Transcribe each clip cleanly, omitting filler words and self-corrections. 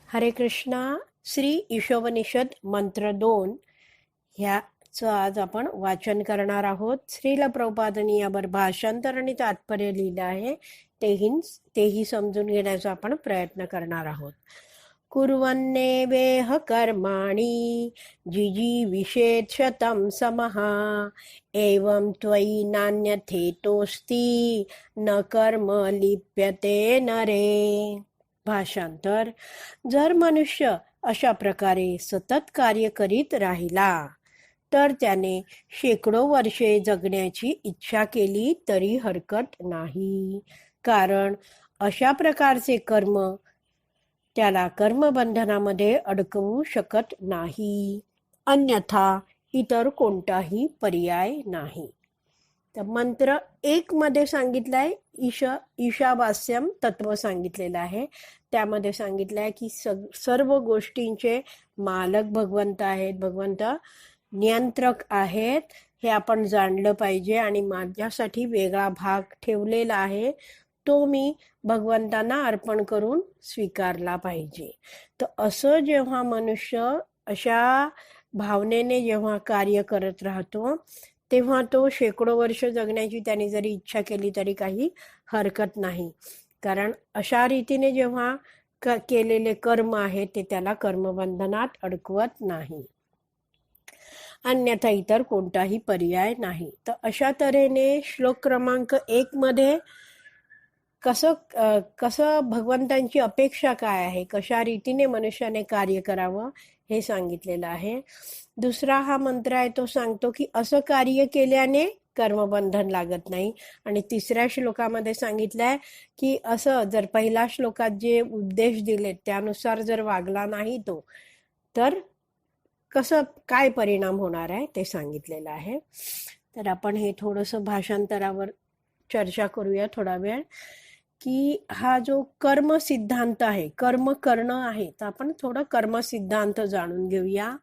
हरे कृष्णा. श्री ईशोपनिषद मंत्र 2 ह्याचं आज आपण वाचन करणार आहोत. श्रील प्रभुपादांनी यावर भाषांतर आणि तात्पर्य लिहिलं आहे. तेही समजून घेण्याचा आपण प्रयत्न करणार आहोत. कुर्वन्नेवेह कर्माणि जिजीविषेत् शतं समः एवं त्वयि नान्यथेतोऽस्ति न कर्म लिप्यते नरे. भाषांतर. जर मनुष्य अशा प्रकारे सतत कार्य करीत राहिला तर त्याने शेकडो वर्षे जगण्याची इच्छा केली तरी हरकत नाही, कारण अशा प्रकारचे कर्म त्याला कर्मबंधनामध्ये अडकवू शकत नाही, अन्यथा इतर कोणताही पर्याय नाही. तर मंत्र 1 मध्ये सांगितलंय ईशावास्यम तत्व सांगितलेलं आहे. त्यामध्ये सांगितलं आहे की सर्व गोष्टींचे मालक भगवंत आहेत, भगवंत नियंत्रक आहेत, हे आपण जाणलं पाहिजे. आणि माझ्यासाठी वेगळा भाग ठेवलेला आहे, तो मी भगवंतांना अर्पण करून स्वीकारला पाहिजे. तर असं जेव्हा मनुष्य अशा भावनेने जेव्हा कार्य करत राहतो तेव्हा तो शेकडो वर्ष जगण्याची त्याने जरी इच्छा केली तरी काही हरकत नाही, कारण अशा रीतीने जेव्हा केलेले कर्म आहे ते त्याला कर्मबंधनात अडकवत नाही, अन्यथा इतर कोणताही पर्याय नाही. तर अशा तऱ्हेने श्लोक क्रमांक 1 मध्ये कसं भगवंतांची अपेक्षा काय आहे, कशा रीतीने मनुष्याने कार्य करावं हे सांगितलेलं आहे. दुसरा हा मंत्र आहे तो सांगतो की असं कार्य केल्याने कर्मबंधन लागत नाही. आणि तिसऱ्या श्लोकामध्ये सांगितलंय की असं जर पहिल्या श्लोकात जे उपदेश दिले त्यानुसार जर वागला नाही तो तर कसं काय परिणाम होणार आहे ते सांगितलेलं आहे. तर आपण हे थोडंसं भाषांतरावर चर्चा करूया थोडा वेळ, की हा जो कर्म सिद्धांत आहे, कर्म करणं आहे, तर आपण थोडं कर्म सिद्धांत जाणून घेऊया.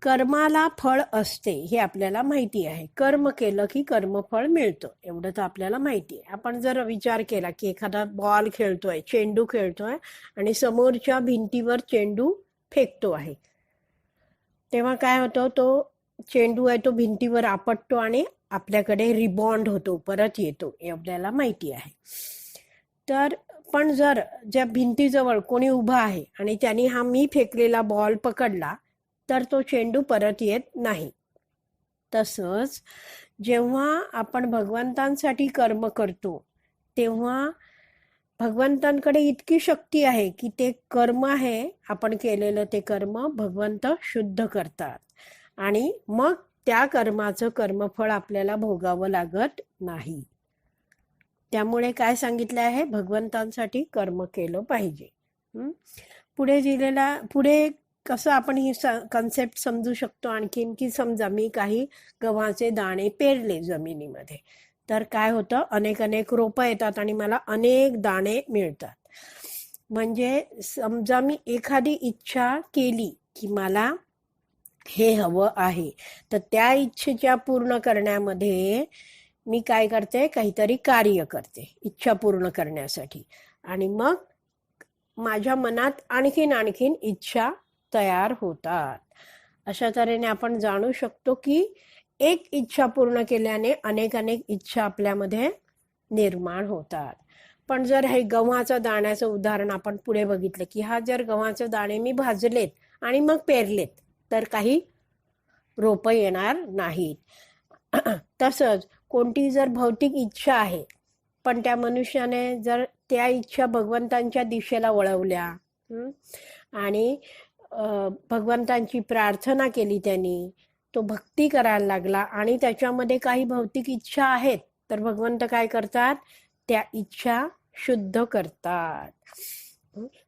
कर्माला फळ असते हे आपल्याला माहिती आहे. कर्म केलं की कर्मफळ मिळतं एवढं तर आपल्याला माहिती आहे. आपण जर विचार केला की एखादा बॉल खेळतोय, चेंडू खेळतोय आणि समोरच्या भिंतीवर चेंडू फेकतो आहे, तेव्हा काय होतं, तो चेंडू आहे तो भिंतीवर आपटतो आणि आपल्याकडे रिबॉन्ड होतो, परत येतो, हे आपल्याला माहिती आहे. तर पण जर ज्या भिंतीजवळ कोणी उभा आहे आणि त्यांनी हा मी फेकलेला बॉल पकडला तर तो चेंडू परत येत नाही. तसंच जेव्हा आपण भगवंतांसाठी कर्म करतो तेव्हा भगवंतांकडे इतकी शक्ती आहे की ते कर्म आहे आपण केलेलं ते कर्म भगवंत शुद्ध करतात आणि मग त्या कर्माचं कर्मफळ आपल्याला भोगावं लागत नाही. त्यामुळे काय सांगितलं आहे, भगवंतांसाठी कर्म केलं पाहिजे. पुढे कसं आपण ही कन्सेप्ट समजू शकतो आणखीन, की समजा मी काही गव्हाचे दाणे पेरले जमिनीमध्ये, तर काय होतं, अनेक रोपं येतात आणि मला अनेक दाणे मिळतात. म्हणजे समजा मी एखादी इच्छा केली की मला हे हवं आहे, तर त्या इच्छेच्या पूर्ण करण्यामध्ये मी काय करते, काहीतरी कार्य करते इच्छा पूर्ण करण्यासाठी, आणि मग माझ्या मनात आणखीन इच्छा तयार होतात. अशा तऱ्हेने आपण जाणू शकतो की एक इच्छा पूर्ण केल्याने अनेक इच्छा आपल्यामध्ये निर्माण होतात. पण जर हे गव्हाचं दाण्याचं उदाहरण आपण पुढे बघितलं की हा जर गव्हाचे दाणे मी भाजलेत आणि मग पेरलेत तर काही रोपं येणार नाहीत. तसंच कोणती जर भौतिक इच्छा आहे पण त्या मनुष्याने जर त्या इच्छा भगवंतांच्या दिशेला वळवल्या आणि भगवंतांची प्रार्थना केली, त्यांनी तो भक्ती करायला लागला आणि त्याच्यामध्ये काही भौतिक इच्छा आहेत, तर भगवंत काय करतात, त्या इच्छा शुद्ध करतात.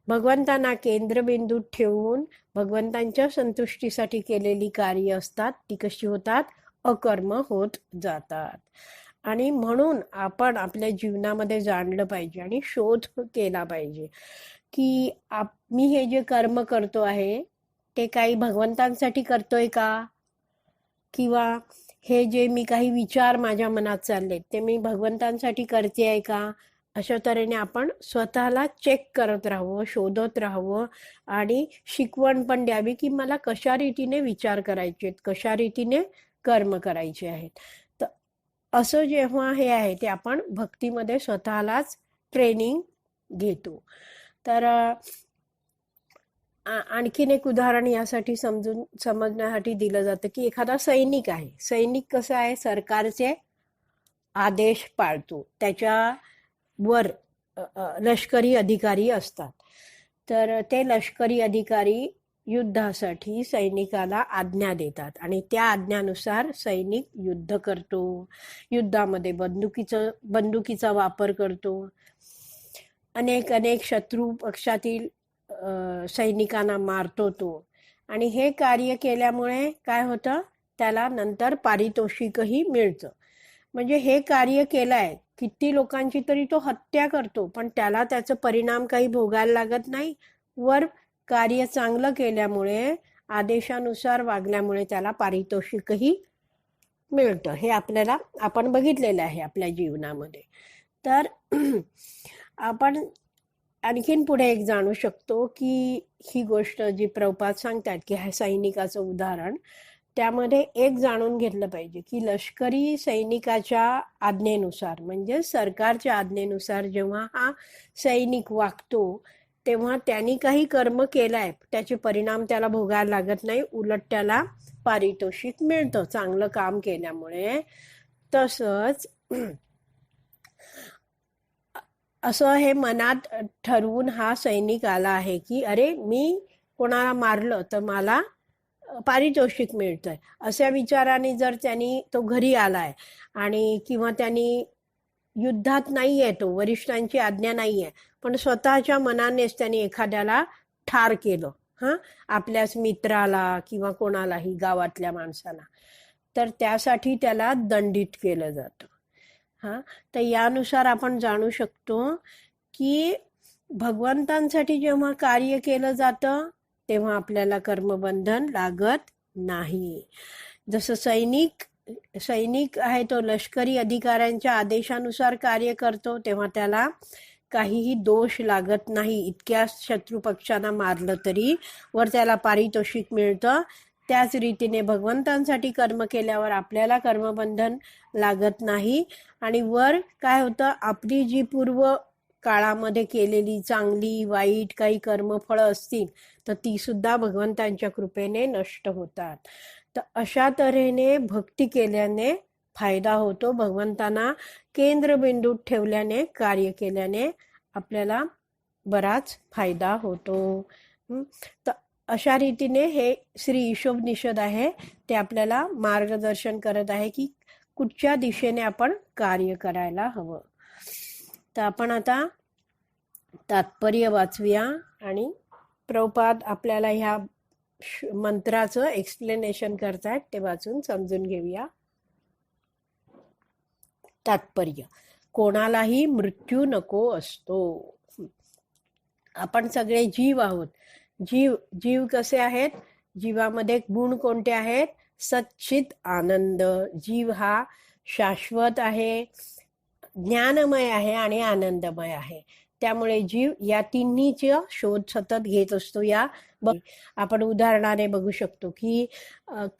भगवंतांना केंद्रबिंदूत ठेवून भगवंतांच्या संतुष्टीसाठी केलेली कार्य असतात ती कशी होतात, अकर्म होत जातात. आणि म्हणून आपण आपल्या जीवनामध्ये जाणलं पाहिजे आणि शोध केला पाहिजे की मी हे जे कर्म करतो आहे ते काही भगवंतांसाठी करतोय का, किंवा हे जे मी काही विचार माझ्या मनात चाललेत ते मी भगवंतांसाठी करते आहे का, अशा तऱ्हेने आपण स्वतःला चेक करत राहावं, शोधत राहावं आणि शिकवण पण द्यावी की मला कशा रीतीने विचार करायचे आहेत, कशा रीतीने कर्म करायचे आहेत. तर असं जेव्हा हे आहे ते आपण भक्तीमध्ये स्वतःलाच ट्रेनिंग घेतो. तर आणखीन एक उदाहरण यासाठी समजण्यासाठी दिलं जातं की एखादा सैनिक आहे. सैनिक कसा आहे, सरकारचे आदेश पाळतो. त्याच्या वर लष्करी अधिकारी असतात. तर ते लष्करी अधिकारी युद्धासाठी सैनिकाला आज्ञा देतात आणि त्या आज्ञानुसार सैनिक युद्ध करतो. युद्धामध्ये बंदुकीचा वापर करतो. अनेक अनेक शत्रू पक्षातील सैनिकांना मारतो तो. आणि हे कार्य केल्यामुळे काय होतं, त्याला नंतर पारितोषिकही मिळतं. म्हणजे हे कार्य केलंय, किती लोकांची तरी तो हत्या करतो, पण त्याला त्याचा परिणाम काही भोगायला लागत नाही. वर कार्य चांगलं केल्यामुळे, आदेशानुसार वागल्यामुळे त्याला पारितोषिकही मिळतं. हे आपण बघितलेलं आहे आपल्या जीवनामध्ये. तर आपण आणखीन पुढे एक जाणू शकतो की ही गोष्ट जी प्रभुपाद सांगतात की हा सैनिकाचं उदाहरण, त्यामध्ये एक जाणून घेतलं पाहिजे की लष्करी सैनिकाच्या आज्ञेनुसार म्हणजे सरकारच्या आज्ञेनुसार जेव्हा हा सैनिक वागतो तेव्हा त्यांनी काही कर्म केलाय, त्याचे परिणाम त्याला भोगायला लागत नाही, उलट त्याला पारितोषिक मिळतं चांगलं काम केल्यामुळे. तसंच असं हे मनात ठरवून हा सैनिक आला आहे की अरे मी कोणाला मारलं तर मला पारितोषिक मिळतंय, अशा विचाराने जर त्यांनी तो घरी आलाय आणि किंवा त्यांनी युद्धात नाहीये, तो वरिष्ठांची आज्ञा नाहीये, पण स्वतःच्या मनानेच त्यांनी एखाद्याला ठार केलं, आपल्याच मित्राला किंवा कोणालाही, गावातल्या माणसाला, तर त्यासाठी त्याला दंडित केलं जातं. तर यानुसार आपण जाणू शकतो की भगवंतांसाठी जेव्हा कार्य केलं जातं तेव्हा आपल्याला कर्मबंधन लागत नाही. जसं सैनिक आहे तो लष्करी अधिकाऱ्यांच्या आदेशानुसार कार्य करतो तेव्हा त्याला काहीही दोष लागत नाही. इतक्या शत्रू पक्षांना मारलं तरी वर त्याला पारितोषिक मिळतं. त्याच रीतीने भगवंतांसाठी कर्म केल्यावर आपल्याला कर्मबंधन लागत नाही. आणि वर काय होतं, आपली जी पूर्व काळामध्ये केलेली चांगली वाईट काही कर्मफळं असतील तर ती सुद्धा भगवंतांच्या कृपेने नष्ट होतात. तर अशा तऱ्हेने भक्ती केल्याने फायदा होतो. भगवंतांना केंद्रबिंदूत ठेवल्याने, कार्य केल्याने आपल्याला बराच फायदा होतो. तर अशा रीतीने हे श्री ईशोपनिषद आहे ते आपल्याला मार्गदर्शन करत आहे की कुठच्या दिशेने आपण कार्य करायला हवं. तर आपण आता तात्पर्य वाचूया आणि प्रभुपाद आपल्याला ह्या मंत्राचं एक्सप्लेनेशन करतायत ते वाचून समजून घेऊया. तात्पर्य: कोणालाही मृत्यू नको असतो. आपण सगळे जीव आहोत. जीव कसे आहेत? जीवामध्ये गुण कोणते आहेत? सच्चित आनंद. जीव हा शाश्वत आहे, ज्ञानमय आहे आणि आनंदमय आहे. त्यामुळे जीव या तिन्हीचा शोध सतत घेत असतो. आपण उदाहरणाने बघू शकतो की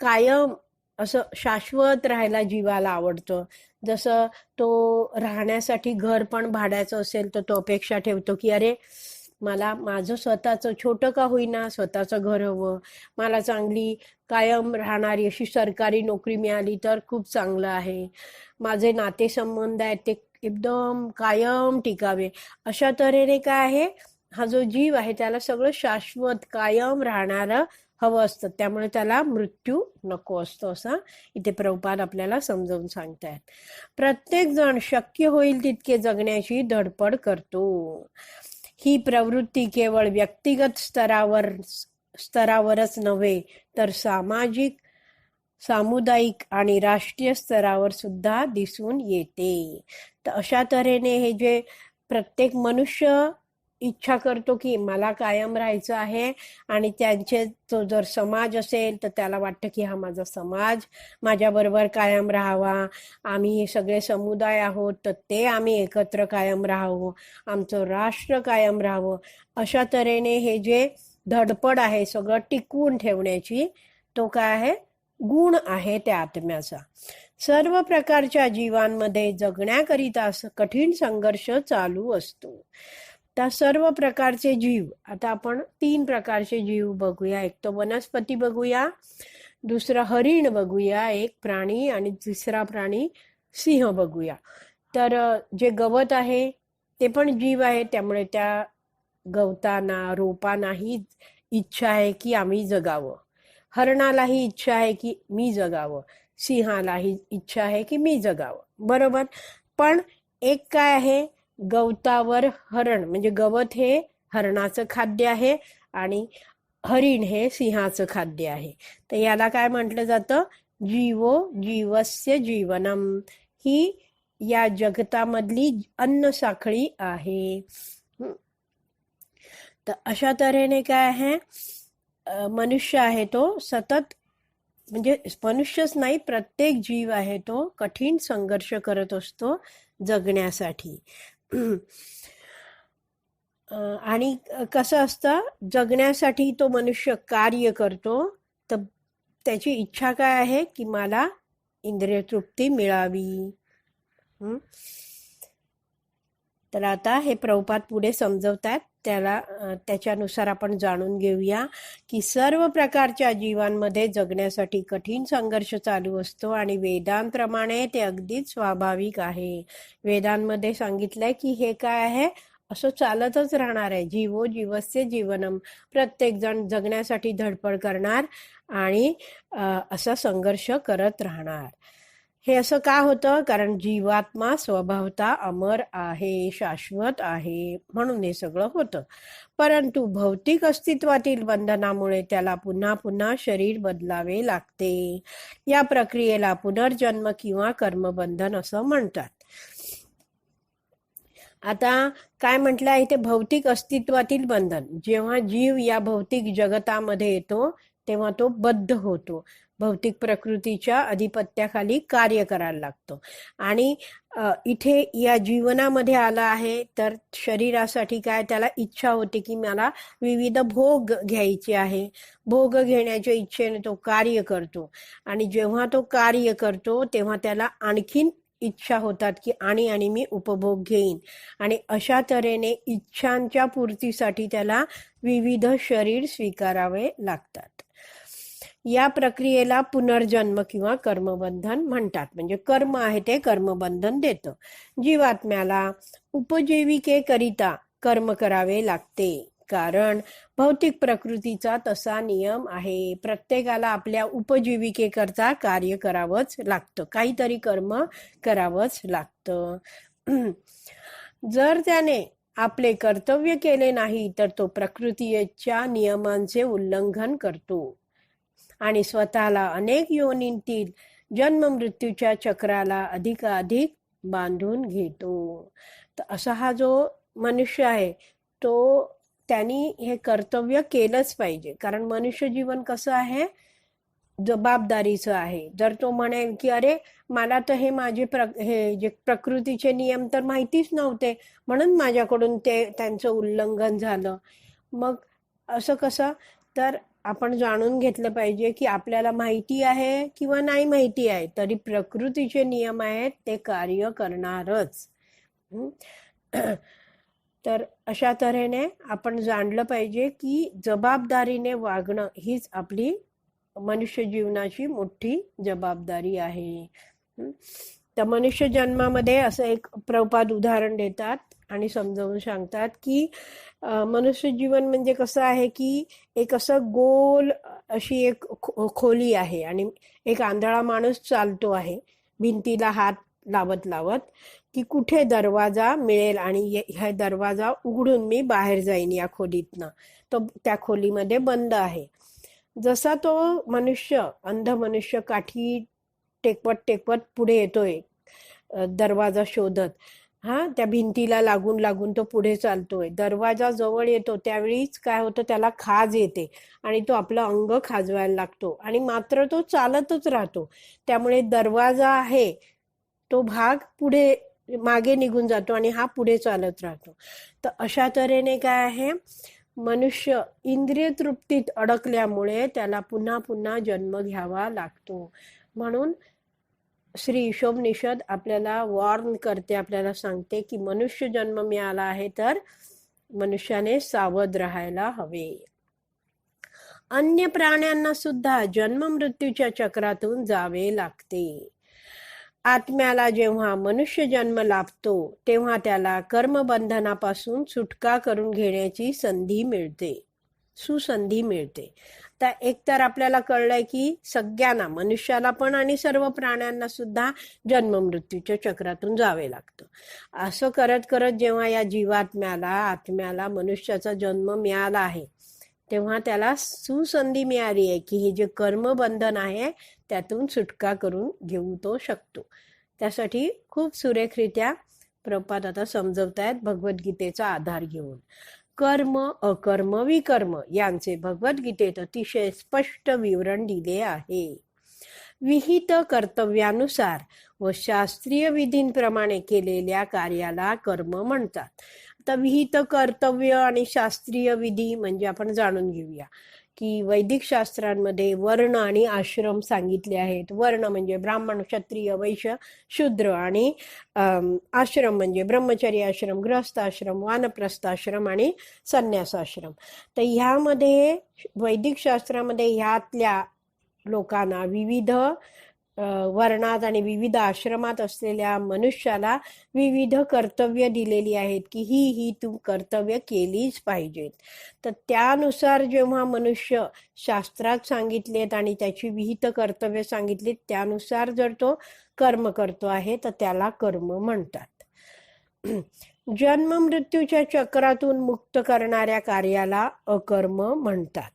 कायम असं शाश्वत राहायला जीवाला आवडतं. जसं तो राहण्यासाठी घर पण भाड्याचं असेल तर तो अपेक्षा ठेवतो की अरे मला माझं स्वतःचं छोटं का होईना स्वतःचं घर हवं, मला चांगली कायम राहणारी अशी सरकारी नोकरी मिळाली तर खूप चांगलं आहे, माझे नातेसंबंध आहेत ते एकदम कायम टिकावे. अशा तऱ्हेने काय आहे, हा जो जीव आहे त्याला सगळं शाश्वत कायम राहणारं हवं असतं. त्यामुळे त्याला मृत्यू नको असतो असं इथे प्रभुपाद आपल्याला समजावून सांगतायत. प्रत्येक जण शक्य होईल तितके जगण्याची धडपड करतो. ही प्रवृत्ती केवळ व्यक्तिगत स्तरावरच नव्हे तर सामाजिक, सामुदायिक आणि राष्ट्रीय स्तरावर सुद्धा दिसून येते. तर अशा तऱ्हेने हे जे प्रत्येक मनुष्य इच्छा करतो की मला कायम राहायचं आहे, आणि त्यांचे तो जर समाज असेल तर त्याला वाटतं की हा माझा समाज माझ्याबरोबर कायम राहावा, आम्ही हे सगळे समुदाय आहोत तर ते आम्ही एकत्र कायम राहावं, आमचं राष्ट्र कायम राहावं. अशा तऱ्हेने हे जे धडपड आहे सगळं टिकवून ठेवण्याची, तो काय आहे, गुण आहे त्या आत्म्याचा. सर्व प्रकारच्या जीवांमध्ये जगण्याकरिता कठीण संघर्ष चालू असतो. त्या सर्व प्रकारचे जीव, आता आपण 3 प्रकारचे जीव बघूया. एक तर वनस्पती बघूया, दुसरा हरिण बघूया एक प्राणी, आणि तिसरा प्राणी सिंह बघूया. तर जे गवत आहे ते पण जीव आहे, त्यामुळे त्या गवताना रोपांनाही इच्छा आहे की आम्ही जगावं, हरणालाही इच्छा आहे की मी जगावं, सिंहालाही इच्छा आहे की मी जगावं, बरोबर. पण एक काय आहे, गवतावर हरण म्हणजे गवत हे हरणाचं खाद्य आहे आणि हरिण हे सिंहाचं खाद्य आहे. तर याला काय म्हटलं जातं, जीवो जीवस्य जीवनम, ही या जगतामधली अन्न साखळी आहे. तर अशा तऱ्हेने काय आहे, मनुष्य आहे तो सतत, म्हणजे मनुष्यच नाही प्रत्येक जीव आहे तो कठीण संघर्ष करत असतो जगण्यासाठी. आणि कसं असतं, जगण्यासाठी तो मनुष्य कार्य करतो, तर त्याची इच्छा काय आहे की मला इंद्रिय तृप्ती मिळावी. तर आता हे प्रभुपाद पुढे समजवतात, त्याच्यानुसार आपण जाणून घेऊया की सर्व प्रकारच्या जीवांमध्ये जगण्यासाठी कठीण संघर्ष चालू असतो आणि वेदांप्रमाणे ते अगदीच स्वाभाविक आहे. वेदांमध्ये सांगितलंय की हे काय आहे, असं चालतच राहणार आहे. जीवो जीवस्य जीवनम, प्रत्येक जण जगण्यासाठी धडपड करणार आणि असा संघर्ष करत राहणार. हे असं का होतं, कारण जीवात्मा स्वभावता अमर आहे, शाश्वत आहे, म्हणून हे सगळं होतं. परंतु भौतिक अस्तित्वातील बंधनामुळे त्याला पुन्हा पुन्हा शरीर बदलावे लागते. या प्रक्रियेला पुनर्जन्म किंवा कर्मबंधन असं म्हणतात. आता काय म्हटलं आहे, इथे भौतिक अस्तित्वातील बंधन. जेव्हा जीव या भौतिक जगतामध्ये येतो तेव्हा तो बद्ध होतो, भौतिक प्रकृतीच्या अधिपत्याखाली कार्य करायला लागतो. आणि इथे या जीवनामध्ये आला आहे तर शरीरासाठी काय, त्याला इच्छा होते की मला विविध भोग घ्यायचे आहे. भोग घेण्याच्या इच्छेने तो कार्य करतो, आणि जेव्हा तो कार्य करतो तेव्हा त्याला आणखीन इच्छा होतात की आणि मी उपभोग घेईन, आणि अशा तऱ्हेने इच्छांच्या पूर्तीसाठी त्याला विविध शरीर स्वीकारावे लागतात. या प्रक्रियेला पुनर्जन्म किंवा कर्मबंधन म्हणतात. म्हणजे कर्म आहे ते कर्मबंधन देतं. जीवात्म्याला उपजीविकेकरिता कर्म करावे लागते, कारण भौतिक प्रकृतीचा तसा नियम आहे. प्रत्येकाला आपल्या उपजीविकेकरता कार्य करावंच लागतं, काहीतरी कर्म करावंच लागतं. जर त्याने आपले कर्तव्य केले नाही तर तो प्रकृतीच्या नियमांचे उल्लंघन करतो आणि स्वतःला अनेक योनींतील जन्म मृत्यूच्या चक्राला अधिकाधिक बांधून घेतो. तर असा हा जो मनुष्य आहे तो त्यांनी हे कर्तव्य केलंच पाहिजे, कारण मनुष्य जीवन कसं आहे, जबाबदारीचं आहे. जर तो म्हणेल की अरे मला तर हे माझे हे जे प्रकृतीचे नियम तर माहितीच नव्हते, म्हणून माझ्याकडून त्यांचं उल्लंघन झालं, मग असं कसं. तर आपण जाणून घेतलं पाहिजे की आपल्याला माहिती आहे किंवा नाही माहिती आहे तरी प्रकृतीचे नियम आहेत ते कार्य करणारच. तर अशा तऱ्हेने आपण जाणलं पाहिजे की जबाबदारीने वागणं हीच आपली मनुष्य जीवनाची मोठी जबाबदारी आहे. तर मनुष्य जन्मामध्ये असं एक प्रभुपाद उदाहरण देतात आणि समजावून सांगतात की मनुष्य जीवन म्हणजे कसं आहे की एक असं गोल अशी एक खोली आहे आणि एक आंधळा माणूस चालतो आहे भिंतीला हात लावत लावत की कुठे दरवाजा मिळेल आणि हा दरवाजा उघडून मी बाहेर जाईन या खोलीतनं. तो त्या खोलीमध्ये बंद आहे. जसा तो मनुष्य, अंध मनुष्य काठी टेकवत टेकवत पुढे येतोय दरवाजा शोधत, त्या भिंतीला लागून लागून तो पुढे चालतोय. दरवाजा जवळ येतो त्यावेळीच काय होतं, त्याला खाज येते आणि तो आपलं अंग खाजवायला लागतो आणि मात्र तो चालतच राहतो. त्यामुळे दरवाजा आहे तो भाग पुढे मागे निघून जातो आणि हा पुढे चालत राहतो. तर अशा तऱ्हेने काय आहे, मनुष्य इंद्रिय तृप्तीत अडकल्यामुळे त्याला पुन्हा पुन्हा जन्म घ्यावा लागतो. म्हणून श्री ईशोपनिषद आपल्याला वॉर्न करते, आपल्याला सांगते की मनुष्य जन्म मिळाला आहे तर मनुष्याने सावध राहायला हवे. अन्य प्राण्यांना सुद्धा जन्म मृत्यूच्या चक्रातून जावे लागते. आत्म्याला जेव्हा मनुष्य जन्म लाभतो तेव्हा त्याला कर्मबंधनापासून सुटका करून घेण्याची संधी मिळते, सुसंधी मिळते. तर एकतर आपल्याला कळलंय की सगळ्यांना, मनुष्याला पण आणि सर्व प्राण्यांना सुद्धा जन्म मृत्यूच्या चक्रातून जावे लागतं. असं करत करत जेव्हा या जीवात्म्याला, आत्म्याला मनुष्याचा जन्म मिळाला आहे तेव्हा त्याला सुसंधी मिळाली आहे की हे जे कर्मबंधन आहे त्यातून सुटका करून घेऊ तो शकतो. त्यासाठी खूप सुरेखरित्या प्रभुपाद आता समजवतायत भगवद्गीतेचा आधार घेऊन. कर्म, अकर्म, विकर्म यांचे भगवद्गीतेत अतिशय स्पष्ट विवरण दिले आहे. विहित कर्तव्यानुसार व शास्त्रीय विधींप्रमाणे केलेल्या कार्याला कर्म म्हणतात. आता विहित कर्तव्य आणि शास्त्रीय विधी म्हणजे आपण जाणून घेऊया की वैदिक शास्त्रांमध्ये वर्ण आणि आश्रम सांगितले आहेत. वर्ण म्हणजे ब्राह्मण, क्षत्रिय, वैश्य, शूद्र आणि आश्रम म्हणजे ब्रह्मचर्य आश्रम, गृहस्थ आश्रम, वानप्रस्थ आश्रम आणि संन्यासाश्रम. तर ह्यामध्ये वैदिक शास्त्रामध्ये ह्यातल्या लोकांना विविध वर्णात आणि विविध आश्रमात असलेल्या मनुष्याला विविध कर्तव्य दिलेली आहेत की ही तू कर्तव्य केलीच पाहिजेत. तर त्यानुसार जेव्हा मनुष्य शास्त्रात सांगितलेत आणि त्याची विहित कर्तव्य सांगितलीत त्यानुसार जर तो कर्म करतो आहे तर त्याला कर्म म्हणतात. जन्म मृत्यूच्या चक्रातून मुक्त करणाऱ्या कार्याला अकर्म म्हणतात.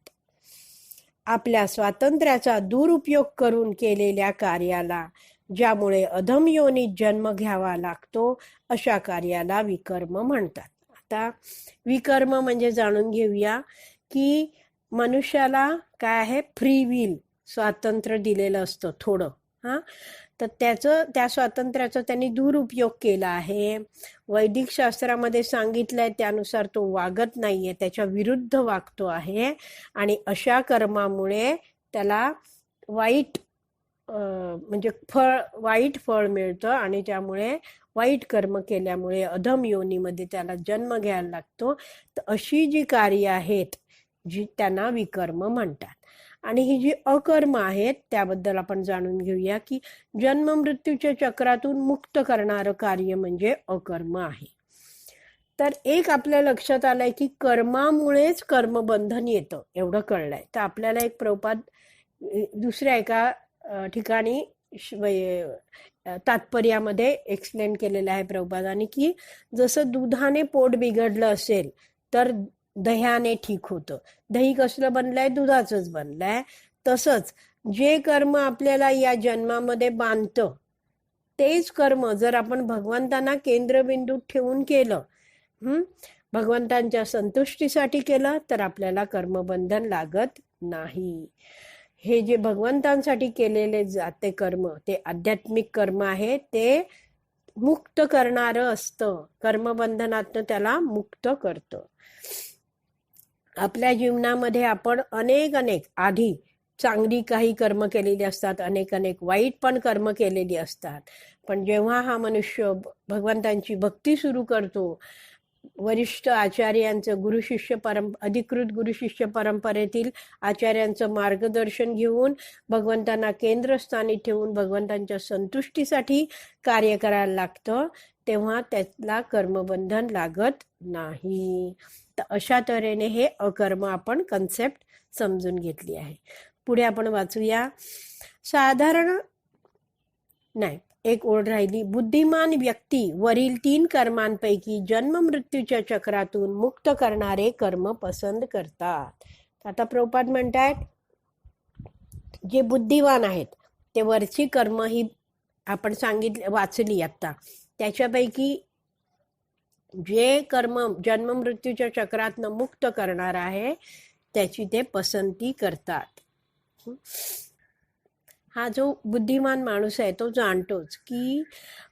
आपल्या स्वातंत्र्याचा दुरुपयोग करून केलेल्या कार्याला, ज्यामुळे अधम योनीत जन्म घ्यावा लागतो, अशा कार्याला विकर्म म्हणतात. आता विकर्म म्हणजे जाणून घेऊया की मनुष्याला काय आहे, फ्री विल, स्वातंत्र्य दिलेलं असतं थोडं. तर त्या स्वातंत्र्याचा त्यांनी दुरुपयोग केला आहे. वैदिक शास्त्रामध्ये सांगितलंय त्यानुसार तो वागत नाहीये, त्याच्या विरुद्ध वागतो आहे आणि अशा कर्मामुळे त्याला वाईट म्हणजे वाईट फळ मिळतं आणि त्यामुळे वाईट कर्म केल्यामुळे अधम योनीमध्ये त्याला जन्म घ्यायला लागतो. तर अशी जी कार्य आहेत जी त्यांना विकर्म म्हणतात. आणि ही जी अकर्म आहेत त्याबद्दल आपण जाणून घेऊया की जन्म मृत्यूच्या चक्रातून मुक्त करणारं कार्य म्हणजे अकर्म आहे. तर एक आपल्या लक्षात आलंय की कर्मामुळेच कर्मबंधन येतं, एवढं कळलंय. तर आपल्याला एक प्रभुपाद दुसऱ्या एका ठिकाणी तात्पर्यामध्ये एक्सप्लेन केलेलं आहे प्रभुपादांनी की जसं दुधाने पोट बिघडलं असेल तर दह्याने ठीक होतं. दही कसलं बनलंय, दुधाचंच बनलंय. तसंच जे कर्म आपल्याला या जन्मामध्ये बांधतं तेच कर्म जर आपण भगवंतांना केंद्रबिंदू ठेवून केलं, भगवंतांच्या संतुष्टीसाठी केलं तर आपल्याला कर्मबंधन लागत नाही. हे जे भगवंतांसाठी केलेले जाते कर्म ते आध्यात्मिक कर्म आहे, ते मुक्त करणारं असतं. कर्मबंधनातनं त्याला मुक्त करतं. आपल्या जीवनामध्ये आपण अनेक आधी चांगली काही कर्म केलेली असतात, अनेक वाईट पण कर्म केलेली असतात. पण जेव्हा हा मनुष्य भगवंतांची भक्ती सुरू करतो, वरिष्ठ आचार्यांचं अधिकृत गुरुशिष्य परंपरेतील आचार्यांचं मार्गदर्शन घेऊन भगवंतांना केंद्रस्थानी ठेवून भगवंतांच्या संतुष्टीसाठी कार्य करायला लागतं, तेव्हा त्याला कर्मबंधन लागत नाही. तर अशा तऱ्हेने हे अकर्म आपण कन्सेप्ट समजून घेतली आहे. पुढे आपण वाचूया. एक ओळ राहिली. बुद्धिमान व्यक्ती वरील 3 कर्मांपैकी जन्म मृत्यूच्या चक्रातून मुक्त करणारे कर्म पसंत करतात. आता प्रभुपाद म्हणतायत जे बुद्धिवान आहेत ते वरची कर्म ही आपण वाचली आता, त्याच्यापैकी जे कर्म जन्म मृत्यूच्या चक्रातनं मुक्त करणार आहे त्याची ते पसंती करतात. हा जो बुद्धिमान माणूस आहे तो जाणतोच की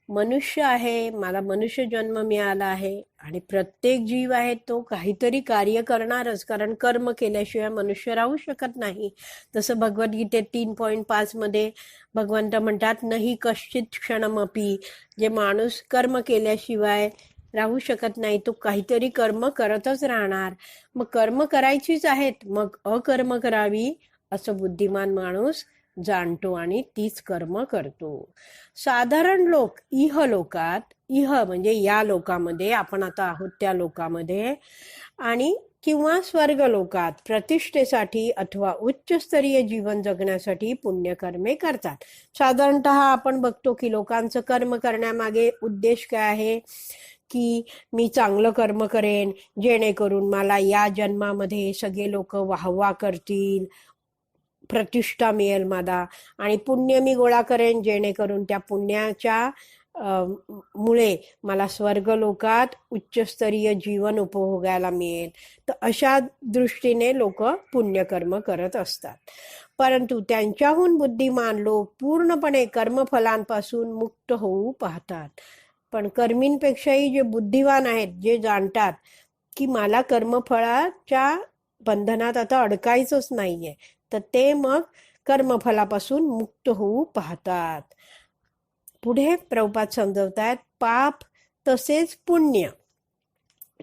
मनुष्य आहे, मला मनुष्य जन्म मिळाला आहे आणि प्रत्येक जीव आहे तो काहीतरी कार्य करणारच, कारण कर्म केल्याशिवाय मनुष्य राहू शकत नाही. जसं भगवद्गीतेत 3.5 मध्ये भगवंत म्हणतात, नाही कश्चित क्षणमपि, जे माणूस कर्म केल्याशिवाय राहू शकत नाही तो काहीतरी कर्म करतच राहणार. मग कर्म करायचीच आहेत, मग अकर्म करावी असं बुद्धिमान माणूस जाणतो आणि तीच कर्म करतो. साधारण लोक इह म्हणजे या लोकामध्ये, आपण आता आहोत त्या लोकामध्ये, आणि किंवा स्वर्ग लोकात प्रतिष्ठेसाठी अथवा उच्चस्तरीय जीवन जगण्यासाठी पुण्यकर्मे करतात. साधारणतः आपण बघतो की लोकांचं कर्म करण्यामागे उद्देश काय आहे की मी चांगलं कर्म करेन जेणेकरून मला या जन्मामध्ये सगळे लोक वाहवा करतील, प्रतिष्ठा मिळेल मला, आणि पुण्य मी गोळा करेन जेणेकरून त्या पुण्याच्या मुळे मला स्वर्ग लोकात उच्चस्तरीय जीवन उपभोगायला मिळेल. तर अशा दृष्टीने लोक पुण्यकर्म करत असतात. परंतु त्यांच्याहून बुद्धिमान लोक पूर्णपणे कर्मफलांपासून मुक्त होऊ पाहतात. पण कर्मींपेक्षाही जे बुद्धिवान आहेत, जे जाणतात की मला कर्मफळाच्या बंधनात आता अडकायचंच नाहीये, तर ते मग कर्मफलापासून मुक्त होऊ पाहतात. पुढे प्रभुपाद समजवतात, पाप तसेच पुण्य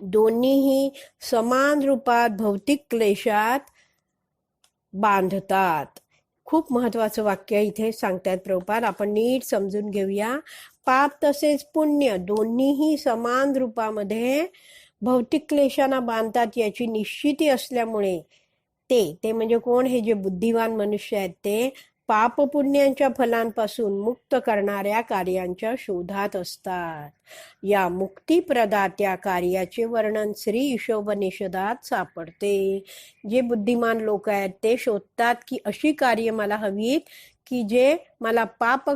दोन्हीही समान रूपात भौतिक क्लेशात बांधतात. खूप महत्वाचं वाक्य इथे सांगतायत प्रभुपाद, आपण नीट समजून घेऊया. पाप तसेच पुण्य दोन्हीही समान रूपामध्ये भौतिक क्लेशांना बांधतात याची निश्चिती असल्यामुळे ते म्हणजे कोण, हे जे बुद्धिवान मनुष्य आहेत ते पाप पुण्यांच्या फलांपासून मुक्त करणाऱ्या कार्यांच्या शोधात असतात. या मुक्तिप्रदात्या कार्याचे वर्णन श्री ईशोपनिषदात सापडते. जे बुद्धिमान लोक आहेत ते शोधतात की अशी कार्य मला हवीत की जे मला पाप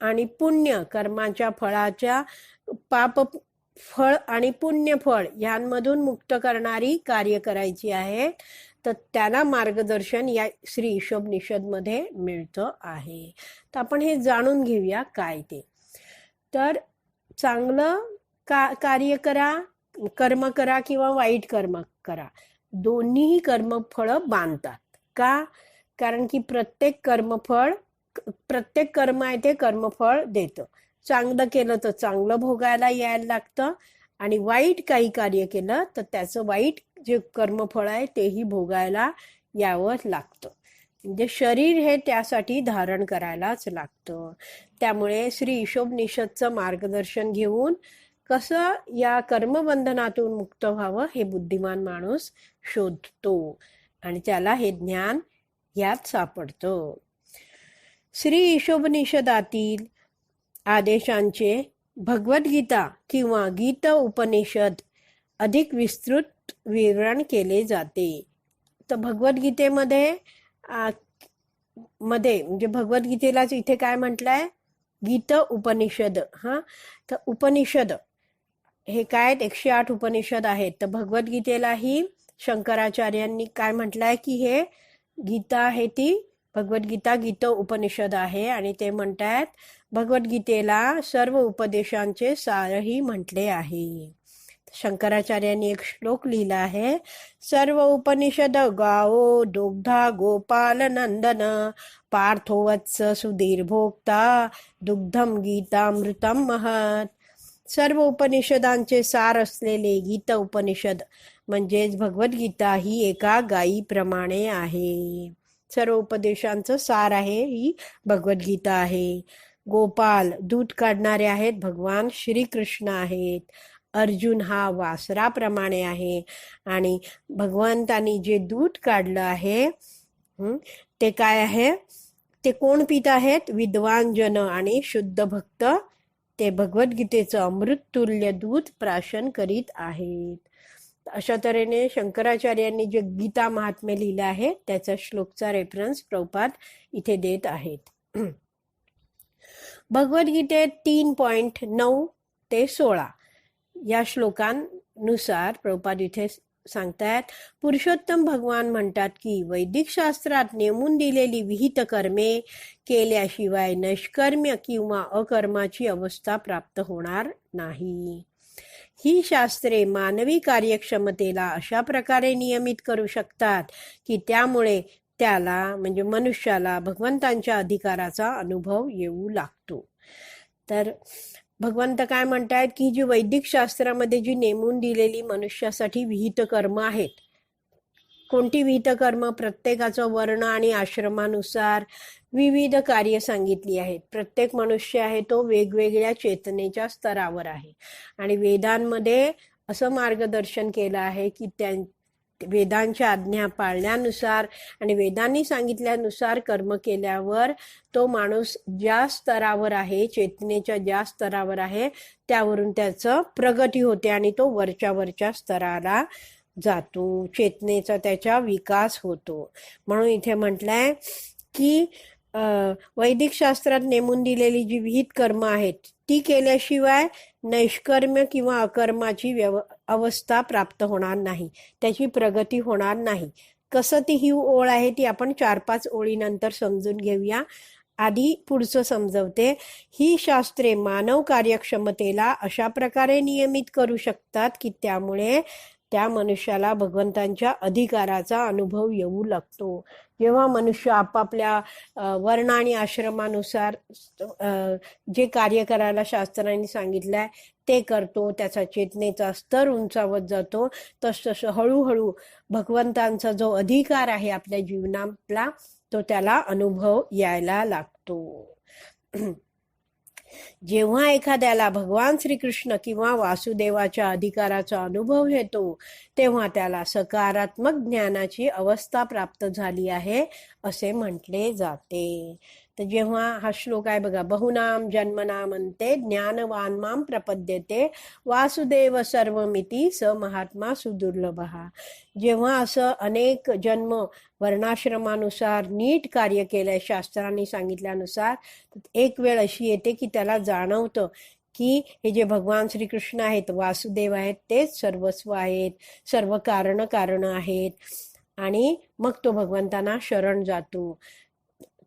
आणि पुण्य कर्माच्या फळाच्या, पाप फळ आणि पुण्य फळ यांमधून मुक्त करणारी कार्य करायची आहे. तर त्याला मार्गदर्शन या श्री ईशोपनिषद मध्ये मिळतं आहे. तर आपण हे जाणून घेऊया काय ते. तर चांगलं कार्य करा, कर्म करा किंवा वाईट कर्म करा, दोन्हीही कर्मफळ बांधतात. का? कारण की प्रत्येक कर्म आहे ते कर्मफळ देतं. चांगलं केलं तर चांगलं भोगायला यायला लागतं, आणि वाईट काही कार्य केलं तर त्याचं वाईट जे कर्मफळ आहे तेही भोगायला यावं लागतं. म्हणजे शरीर हे त्यासाठी धारण करायलाच लागतं. त्यामुळे श्री ईशोपनिषदचं मार्गदर्शन घेऊन कसं या कर्मबंधनातून मुक्त व्हावं हे बुद्धिमान माणूस शोधतो आणि त्याला हे ज्ञान यात सापडतं. श्री ईशोपनिषदातील आदेशांचे भगवद्गीता किंवा गीत उपनिषद अधिक विस्तृत विवरण केले जाते. तर भगवद्गीतेमध्ये म्हणजे भगवद्गीतेलाच इथे काय म्हटलंय, गीत उपनिषद. तर उपनिषद हे काय, 108 उपनिषद आहेत. तर भगवद्गीतेलाही शंकराचार्यांनी काय म्हटलंय की हे गीता आहे ती भगवद्गीता गीत उपनिषद आहे, आणि ते म्हणतात भगवद्गीतेला सर्व उपदेशांचे सारही म्हटले आहे. शंकराचार्यांनी एक श्लोक लिहिला आहे, सर्व उपनिषद गाओ दुग्धा गोपाल नंदन पार्थोवत्स सुधीर भोक्ता दुग्धम गीतामृतम महत. सर्व उपनिषदांचे सार असलेले गीत उपनिषद म्हणजेच भगवद्गीता ही एका गायीप्रमाणे आहे. सर्व उपदेशांचं सार आहे ही भगवद्गीता आहे. गोपाल दूध काढणारे आहेत भगवान श्रीकृष्ण आहेत. अर्जुन हा वासराप्रमाणे आहे, आणि भगवंतानी जे दूध काढलं आहे ते काय आहे, ते कोण पित आहेत, विद्वान जन आणि शुद्ध भक्त. ते भगवद्गीतेचं अमृततुल्य दूध प्राशन करीत आहेत. अशा तऱ्हेने शंकराचार्यांनी जे गीता महात्म्य लिहिलं आहे त्याचा श्लोकचा रेफरन्स प्रभुपाद इथे देत आहेत. भगवद्गीतेत 3.9 ते 16 या श्लोकांनुसार प्रभुपाद इथे सांगतायत, पुरुषोत्तम भगवान म्हणतात की वैदिक शास्त्रात नेमून दिलेली विहित कर्मे केल्याशिवाय नैष्कर्म्य किंवा अकर्माची अवस्था प्राप्त होणार नाही. ही शास्त्रे मानवी कार्यक्षमतेला अशा प्रकारे नियमित करू शकतात की त्यामुळे त्याला म्हणजे मनुष्याला भगवंतांच्या अधिकाराचा अनुभव येऊ लागतो. तर भगवंत काय म्हणतायत की जी वैदिक शास्त्रामध्ये जी नेमून दिलेली मनुष्यासाठी विहित कर्म आहेत, कोणती विहित कर्म? प्रत्येकाचं वर्ण आणि आश्रमानुसार विविध कार्य सांगितली आहेत. प्रत्येक मनुष्य आहे तो वेगवेगळ्या चेतनेच्या स्तरावर आहे आणि वेदांमध्ये असं मार्गदर्शन केलं आहे की वेदांच्या आज्ञा पाळल्यानुसार आणि वेदांनी सांगितल्यानुसार कर्म केल्यावर तो माणूस ज्या स्तरावर आहे, चेतनेच्या ज्या स्तरावर आहे, त्यावरून त्याचं प्रगती होते आणि तो वरच्या स्तराला जातो, चेतनेचा त्याचा विकास होतो. म्हणून इथे म्हटलंय की वैदिक शास्त्रात नेमून दिलेली जी विहित कर्म आहेत ती केल्याशिवाय नैष्कर्म्य किंवा अकर्माची अवस्था प्राप्त होणार नाही, त्याची प्रगती होणार नाही. कसं ती ही ओळ आहे ती आपण 4-5 ओळीनंतर समजून घेऊया. आधी पुढचं समजवते. ही शास्त्रे मानव कार्यक्षमतेला अशा प्रकारे नियमित करू शकतात की त्यामुळे त्या मनुष्याला भगवंतांच्या अधिकाराचा अनुभव येऊ लागतो. जेव्हा मनुष्य आपापल्या वर्ण आणि आश्रमानुसार जे कार्य करायला शास्त्रांनी सांगितलंय ते करतो, त्याचा चेतनेचा स्तर उंचावत जातो, तसतसं हळूहळू भगवंतांचा जो अधिकार आहे आपल्या जीवनातला तो त्याला अनुभव यायला लागतो. जेव्हा एखाद्याला भगवान श्रीकृष्ण किंवा वासुदेवाच्या अधिकाराचा अनुभव येतो तेव्हा त्याला सकारात्मक ज्ञानाची अवस्था प्राप्त झाली आहे असे म्हटले जाते. तर जेव्हा हा श्लोक आहे बघा, बहुनाम जन्मनाम अंते ज्ञानवान माम प्रपद्यते वासुदेव सर्वमिती स महात्मा सुदुर्लभः. जेव्हा असं अनेक जन्म वर्णाश्रमानुसार नीट कार्य केलंय शास्त्रांनी सांगितल्यानुसार, एक वेळ अशी येते की त्याला जाणवतं की हे जे भगवान श्रीकृष्ण आहेत, वासुदेव आहेत, तेच सर्वस्व आहेत, सर्व कारण आहेत आणि मग तो भगवंतांना शरण जातो.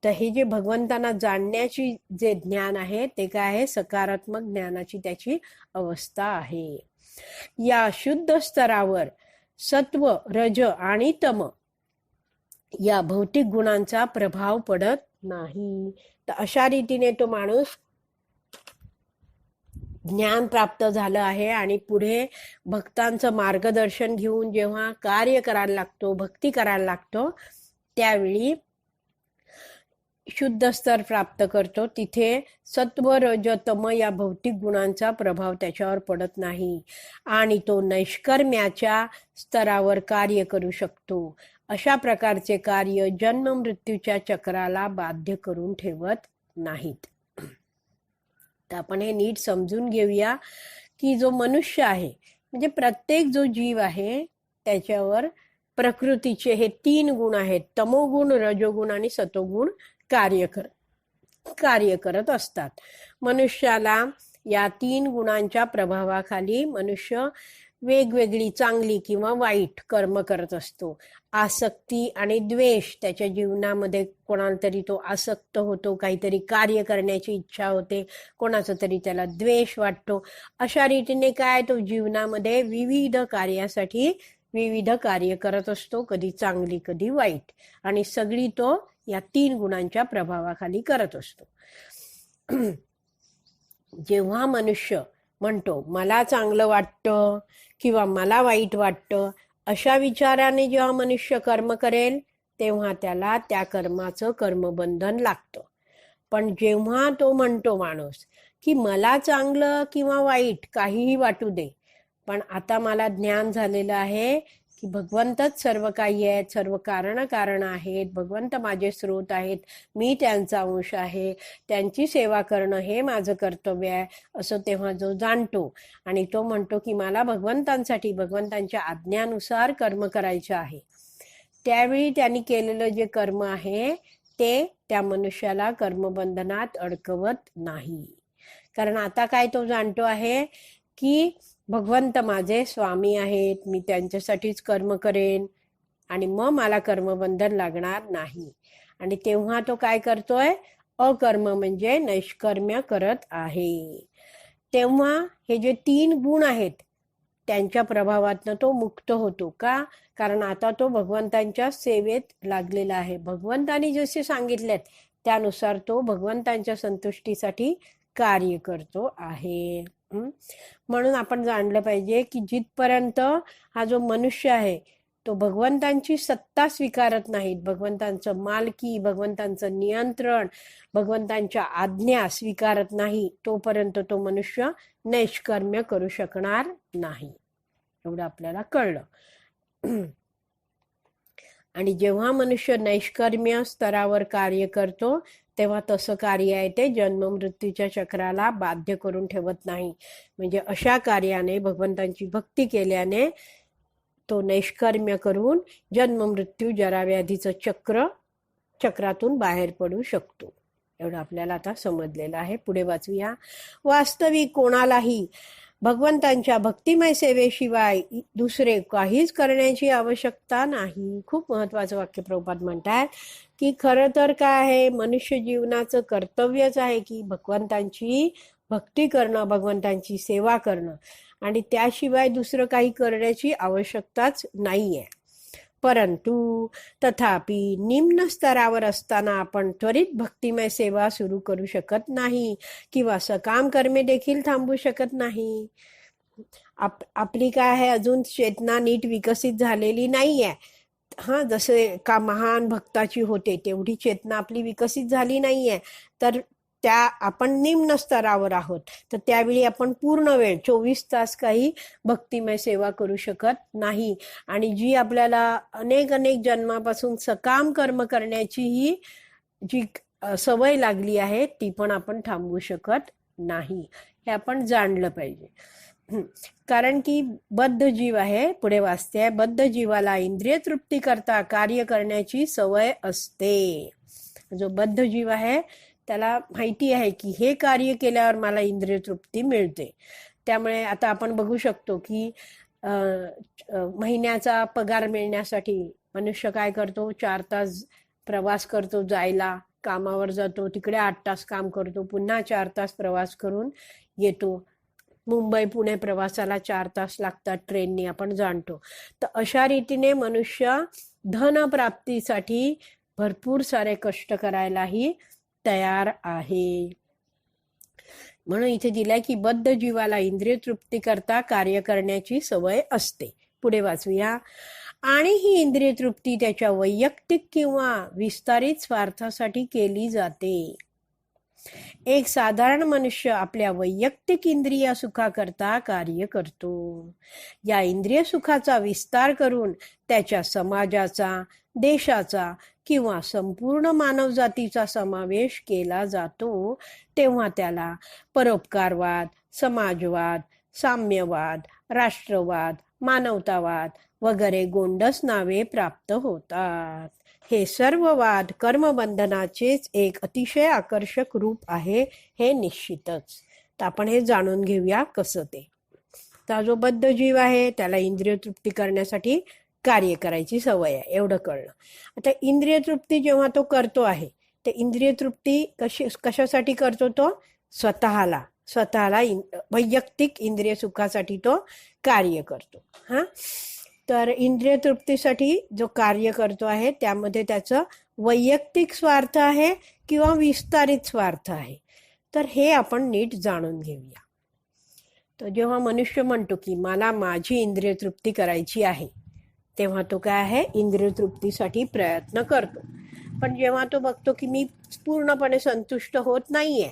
तर हे जे भगवंतांना जाणण्याची जे ज्ञान आहे ते काय आहे? सकारात्मक ज्ञानाची त्याची अवस्था आहे. या शुद्ध स्तरावर सत्व, रज आणि तम या भौतिक गुणांचा प्रभाव पडत नाही. तर अशा रीतीने तो माणूस ज्ञान प्राप्त झालं आहे आणि पुढे भक्तांचं मार्गदर्शन घेऊन जेव्हा कार्य करायला लागतो, भक्ती करायला लागतो, त्यावेळी शुद्ध स्तर प्राप्त करतो. तिथे सत्व, रज, तम या भौतिक गुणांचा प्रभाव त्याच्यावर पडत नाही आणि तो नैष्कर्म्याच्या स्तरावर कार्य करू शकतो. अशा प्रकारचे कार्य जन्म मृत्यूच्या चक्राला बाध्य करून ठेवत नाहीत. तर आपण हे नीट समजून घेऊया की जो मनुष्य आहे म्हणजे प्रत्येक जो जीव आहे त्याच्यावर प्रकृतीचे हे 3 गुण आहेत, तमोगुण, रजोगुण आणि सतोगुण कार्य करत असतात. मनुष्याला या 3 गुणांच्या प्रभावाखाली मनुष्य वेगवेगळी चांगली किंवा वाईट कर्म करत असतो. आसक्ती आणि द्वेष त्याच्या जीवनामध्ये कोणाला तरी तो आसक्त होतो, काहीतरी कार्य करण्याची इच्छा होते, कोणाचं तरी त्याला द्वेष वाटतो. अशा रीतीने काय तो जीवनामध्ये विविध कार्यासाठी विविध कार्य करत असतो, कधी चांगली कधी वाईट, आणि सगळी तो या 3 गुणांच्या प्रभावाखाली करत असतो. जेव्हा मनुष्य म्हणतो मला चांगलं वाटतं किंवा मला वाईट वाटतं, अशा विचाराने जेव्हा मनुष्य कर्म करेल तेव्हा त्याला त्या कर्माचं कर्मबंधन लागतं. पण जेव्हा तो म्हणतो माणूस की मला चांगलं किंवा वाईट काहीही वाटू दे, पण आता मला ज्ञान झालेलं आहे की भगवंतच सर्व काही आहेत, सर्व कारण आहेत, भगवंत माझे स्रोत आहेत, मी त्यांचा अंश आहे, त्यांची सेवा करणं हे माझं कर्तव्य आहे, असं तेव्हा जो जाणतो आणि तो म्हणतो की मला भगवंतांसाठी भगवंतांच्या आज्ञानुसार कर्म करायचं आहे, त्यावेळी त्यांनी केलेलं जे कर्म आहे ते त्या मनुष्याला कर्मबंधनात अडकवत नाही. कारण आता काय तो जाणतो आहे की भगवंत माझे स्वामी आहेत, मी त्यांच्यासाठीच कर्म करेन आणि मग मला कर्मबंधन लागणार नाही. आणि तेव्हा तो काय करतोय? अकर्म म्हणजे नैष्कर्म्य करत आहे. तेव्हा हे जे 3 गुण आहेत त्यांच्या प्रभावातनं तो मुक्त होतो. का? कारण आता तो भगवंतांच्या सेवेत लागलेला आहे. भगवंतांनी जसे सांगितलेत त्यानुसार तो भगवंतांच्या संतुष्टीसाठी कार्य करतो आहे. म्हणून आपण जाणलं पाहिजे की जिथपर्यंत हा जो मनुष्य आहे तो भगवंतांची सत्ता स्वीकारत नाहीत, भगवंतांचं मालकी, भगवंतांचं नियंत्रण, भगवंतांच्या आज्ञा स्वीकारत नाही, तोपर्यंत तो मनुष्य नैष्कर्म्य करू शकणार नाही. एवढं आपल्याला कळलं. आणि जेव्हा मनुष्य नैष्कर्म्य स्तरावर कार्य करतो तेव्हा तसं कार्य आहे ते जन्ममृत्यूच्या चक्राला बाध्य करून ठेवत नाही. म्हणजे अशा कार्याने भगवंतांची भक्ती केल्याने तो नैष्कर्म्य करून जन्ममृत्यू जराव्याधीचं चक्रातून बाहेर पडू शकतो. एवढं आपल्याला आता समजलेलं आहे. पुढे वाचूया. वास्तविक कोणालाही भगवंतांच्या भक्तिमय सेवेशिवाय दुसरे काहीच करण्याची आवश्यकता नाही. खूप महत्वाचं वाक्य प्रभुपाद म्हणतात की खरं तर काय आहे, मनुष्य जीवनाचं कर्तव्यच आहे की भगवंतांची भक्ती करणं, भगवंतांची सेवा करणं, आणि त्याशिवाय दुसरं काही करण्याची आवश्यकताच नाहीये. परंतु तथापि निम्न स्तरावर असताना आपण त्वरित भक्तिमय सेवा सुरू करू शकत नाही किंवा सकाम कर्मे देखील थांबू शकत नाही. आपली काय आहे, अजून चेतना नीट विकसित झालेली नाहीये. जसे का महान भक्ताची होते तेवढी चेतना आपली विकसित झाली नाहीये, तर त्या आपण निम्न स्तरावर आहोत. तर त्यावेळी आपण पूर्ण वेळ 24 तास काही भक्तिमय सेवा करू शकत नाही. आणि जी आपल्याला अनेक जन्मापासून सकाम कर्म करण्याची ही जी सवय लागली आहे ती पण आपण थांबवू शकत नाही. हे आपण जाणलं पाहिजे. कारण की बद्ध जीव आहे, पुढे वाचते आहे, बद्ध जीवाला इंद्रिय तृप्ती करता कार्य करण्याची सवय असते. जो बद्ध जीव आहे त्याला माहिती आहे की हे कार्य केल्यावर मला इंद्रिय तृप्ती मिळते. त्यामुळे आता आपण बघू शकतो की महिन्याचा पगार मिळण्यासाठी मनुष्य काय करतो, 4 तास प्रवास करतो जायला, कामावर जातो, तिकडे 8 तास काम करतो, पुन्हा 4 तास प्रवास करून येतो. मुंबई पुणे प्रवासाला 4 तास लागतात ट्रेननी, आपण जाणतो. तर अशा रीतीने मनुष्य धनप्राप्तीसाठी भरपूर सारे कष्ट करायलाही तयार आहे. म्हणून इथे दिलाय की बद्ध जीवाला इंद्रिय तृप्ती करता कार्य करण्याची सवय असते. पुढे वाचूया. आणि ही इंद्रिय तृप्ती त्याच्या वैयक्तिक किंवा विस्तारित स्वार्थासाठी केली जाते. एक साधारण मनुष्य आपल्या वैयक्तिक इंद्रिय सुखाकरता कार्य करतो. या इंद्रिय सुखाचा विस्तार करून त्याच्या समाजाचा, देशाचा किंवा संपूर्ण मानवजातीचा समावेश केला जातो, तेव्हा त्याला परोपकारवाद, समाजवाद, साम्यवाद, राष्ट्रवाद, मानवतावाद वगैरे गोंडस नावे प्राप्त होतात. हे सर्व वाद कर्मबंधनाचेच एक अतिशय आकर्षक रूप आहे, हे निश्चितच. तर आपण हे जाणून घेऊया कसं ते. तर जो बद्ध जीव आहे त्याला इंद्रिय तृप्ती करण्यासाठी कार्य करायची सवय आहे, एवढं कळलं. आता इंद्रिय तृप्ती जेव्हा तो करतो आहे ते इंद्रिय तृप्ती कशासाठी करतो? तो स्वतःला वैयक्तिक इंद्रिय सुखासाठी तो कार्य करतो. तर इंद्रिय तृप्तीसाठी जो कार्य करतो आहे त्यामध्ये त्याचं वैयक्तिक स्वार्थ आहे किंवा विस्तारित स्वार्थ आहे. तर हे आपण नीट जाणून घेऊया. तर जेव्हा मनुष्य म्हणतो की मला माझी इंद्रिय तृप्ती करायची आहे, तेव्हा तो काय आहे, इंद्रिय तृप्तीसाठी प्रयत्न करतो. पण जेव्हा तो बघतो की मी पूर्णपणे संतुष्ट होत नाहीये,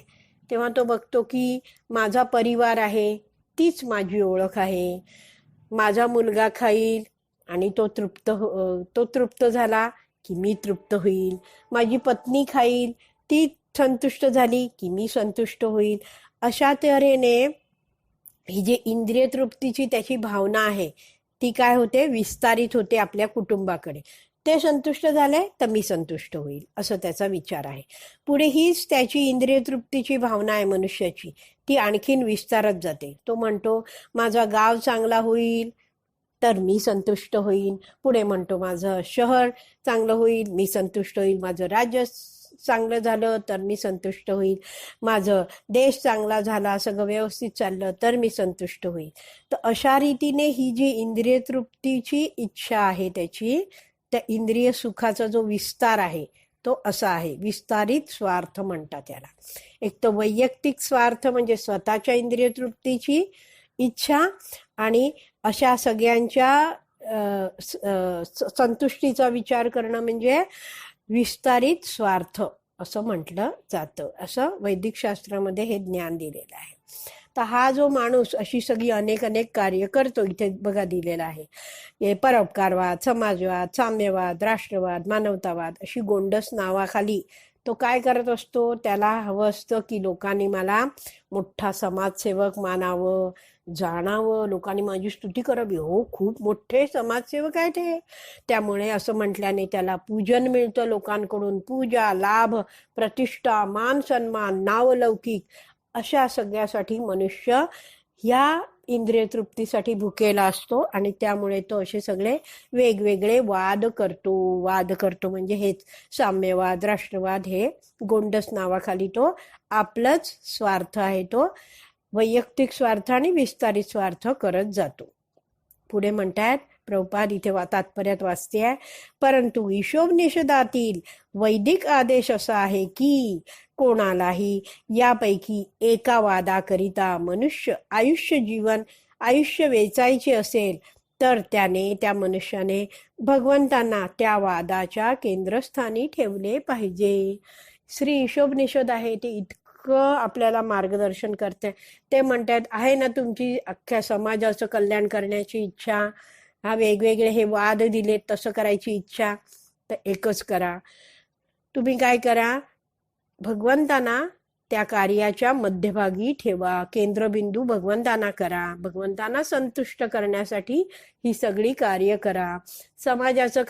तेव्हा तो बघतो की माझा परिवार आहे तीच माझी ओळख आहे. माझा मुलगा खाईल आणि तो तृप्त झाला की मी तृप्त होईल. माझी पत्नी खाईल, ती संतुष्ट झाली की मी संतुष्ट होईल. अशा तऱ्हेने ही जी इंद्रिय तृप्तीची त्याची भावना आहे ती काय होते, विस्तारित होते आपल्या कुटुंबाकडे. ते संतुष्ट झाले तर मी संतुष्ट होईल, असं त्याचा विचार आहे. पुढे हीच त्याची इंद्रिय तृप्तीची भावना आहे मनुष्याची, ती आणखीन विस्तारत जाते. तो म्हणतो माझा गाव चांगला होईल तर मी संतुष्ट होईल. पुढे म्हणतो माझं शहर चांगलं होईल, मी संतुष्ट होईल. माझं राज्य चांगलं झालं तर मी संतुष्ट होईल. माझं देश चांगला झाला, सगळं व्यवस्थित चाललं तर मी संतुष्ट होईल. तर अशा रीतीने ही जी इंद्रिय तृप्तीची इच्छा आहे त्याची, त्या इंद्रिय सुखाचा जो विस्तार आहे तो असा आहे, विस्तारित स्वार्थ म्हणतात त्याला. एक तर वैयक्तिक स्वार्थ म्हणजे स्वतःच्या इंद्रिय तृप्तीची इच्छा, आणि अशा सगळ्यांच्या संतुष्टीचा विचार करणं म्हणजे विस्तारित स्वार्थ असं म्हटलं जातं. असं वैदिक शास्त्रामध्ये हे ज्ञान दिलेलं आहे. तर हा जो माणूस अशी सगळी अनेक कार्य करतो, इथे बघा दिलेला आहे, हे परोपकारवाद, समाजवाद, साम्यवाद, राष्ट्रवाद, मानवतावाद अशी गोंडस नावाखाली तो काय करत असतो, त्याला हवं असतं की लोकांनी मला मोठा समाजसेवक मानावं, जाणावं, लोकांनी माझी स्तुती करावी. हो, खूप मोठे समाजसेवक आहे ते. त्यामुळे असं म्हटल्याने त्याला पूजन मिळतं लोकांकडून, पूजा, लाभ, प्रतिष्ठा, मान सन्मान, नावलौकिक, अशा सगळ्यासाठी मनुष्य ह्या इंद्रिय तृप्तीसाठी भुकेला असतो. आणि त्यामुळे तो असे सगळे वेगवेगळे वाद करतो म्हणजे हेच साम्यवाद, राष्ट्रवाद, हे गोंडस नावाखाली तो आपलंच स्वार्थ आहे तो वैयक्तिक स्वार्थ आणि विस्तारित स्वार्थ करत जातो. पुढे म्हणतात प्रभुपाद इथे तात्पर्यात वाचते आहे, परंतु हिशोबनिषदातील वैदिक आदेश असा आहे की कोणालाही यापैकी एका वादाकरिता आयुष्य वेचायचे असेल तर त्या मनुष्याने भगवंतांना त्या वादाच्या केंद्रस्थानी ठेवले पाहिजे. श्री हिशोबनिषद आहे ते इतकं आपल्याला मार्गदर्शन करते. ते म्हणतात आहे ना तुमची अख्ख्या समाजाचं कल्याण करण्याची इच्छा, हा वेगवेगळे हे वाद दिलेत तसं करायची इच्छा, तर एकच करा, तुम्ही काय करा, भगवंतांना त्या कार्याच्या मध्यभागी ठेवा, केंद्रबिंदू भगवंतांना करा, भगवंतांना संतुष्ट करण्यासाठी ही सगळी कार्य करा. समाजाचं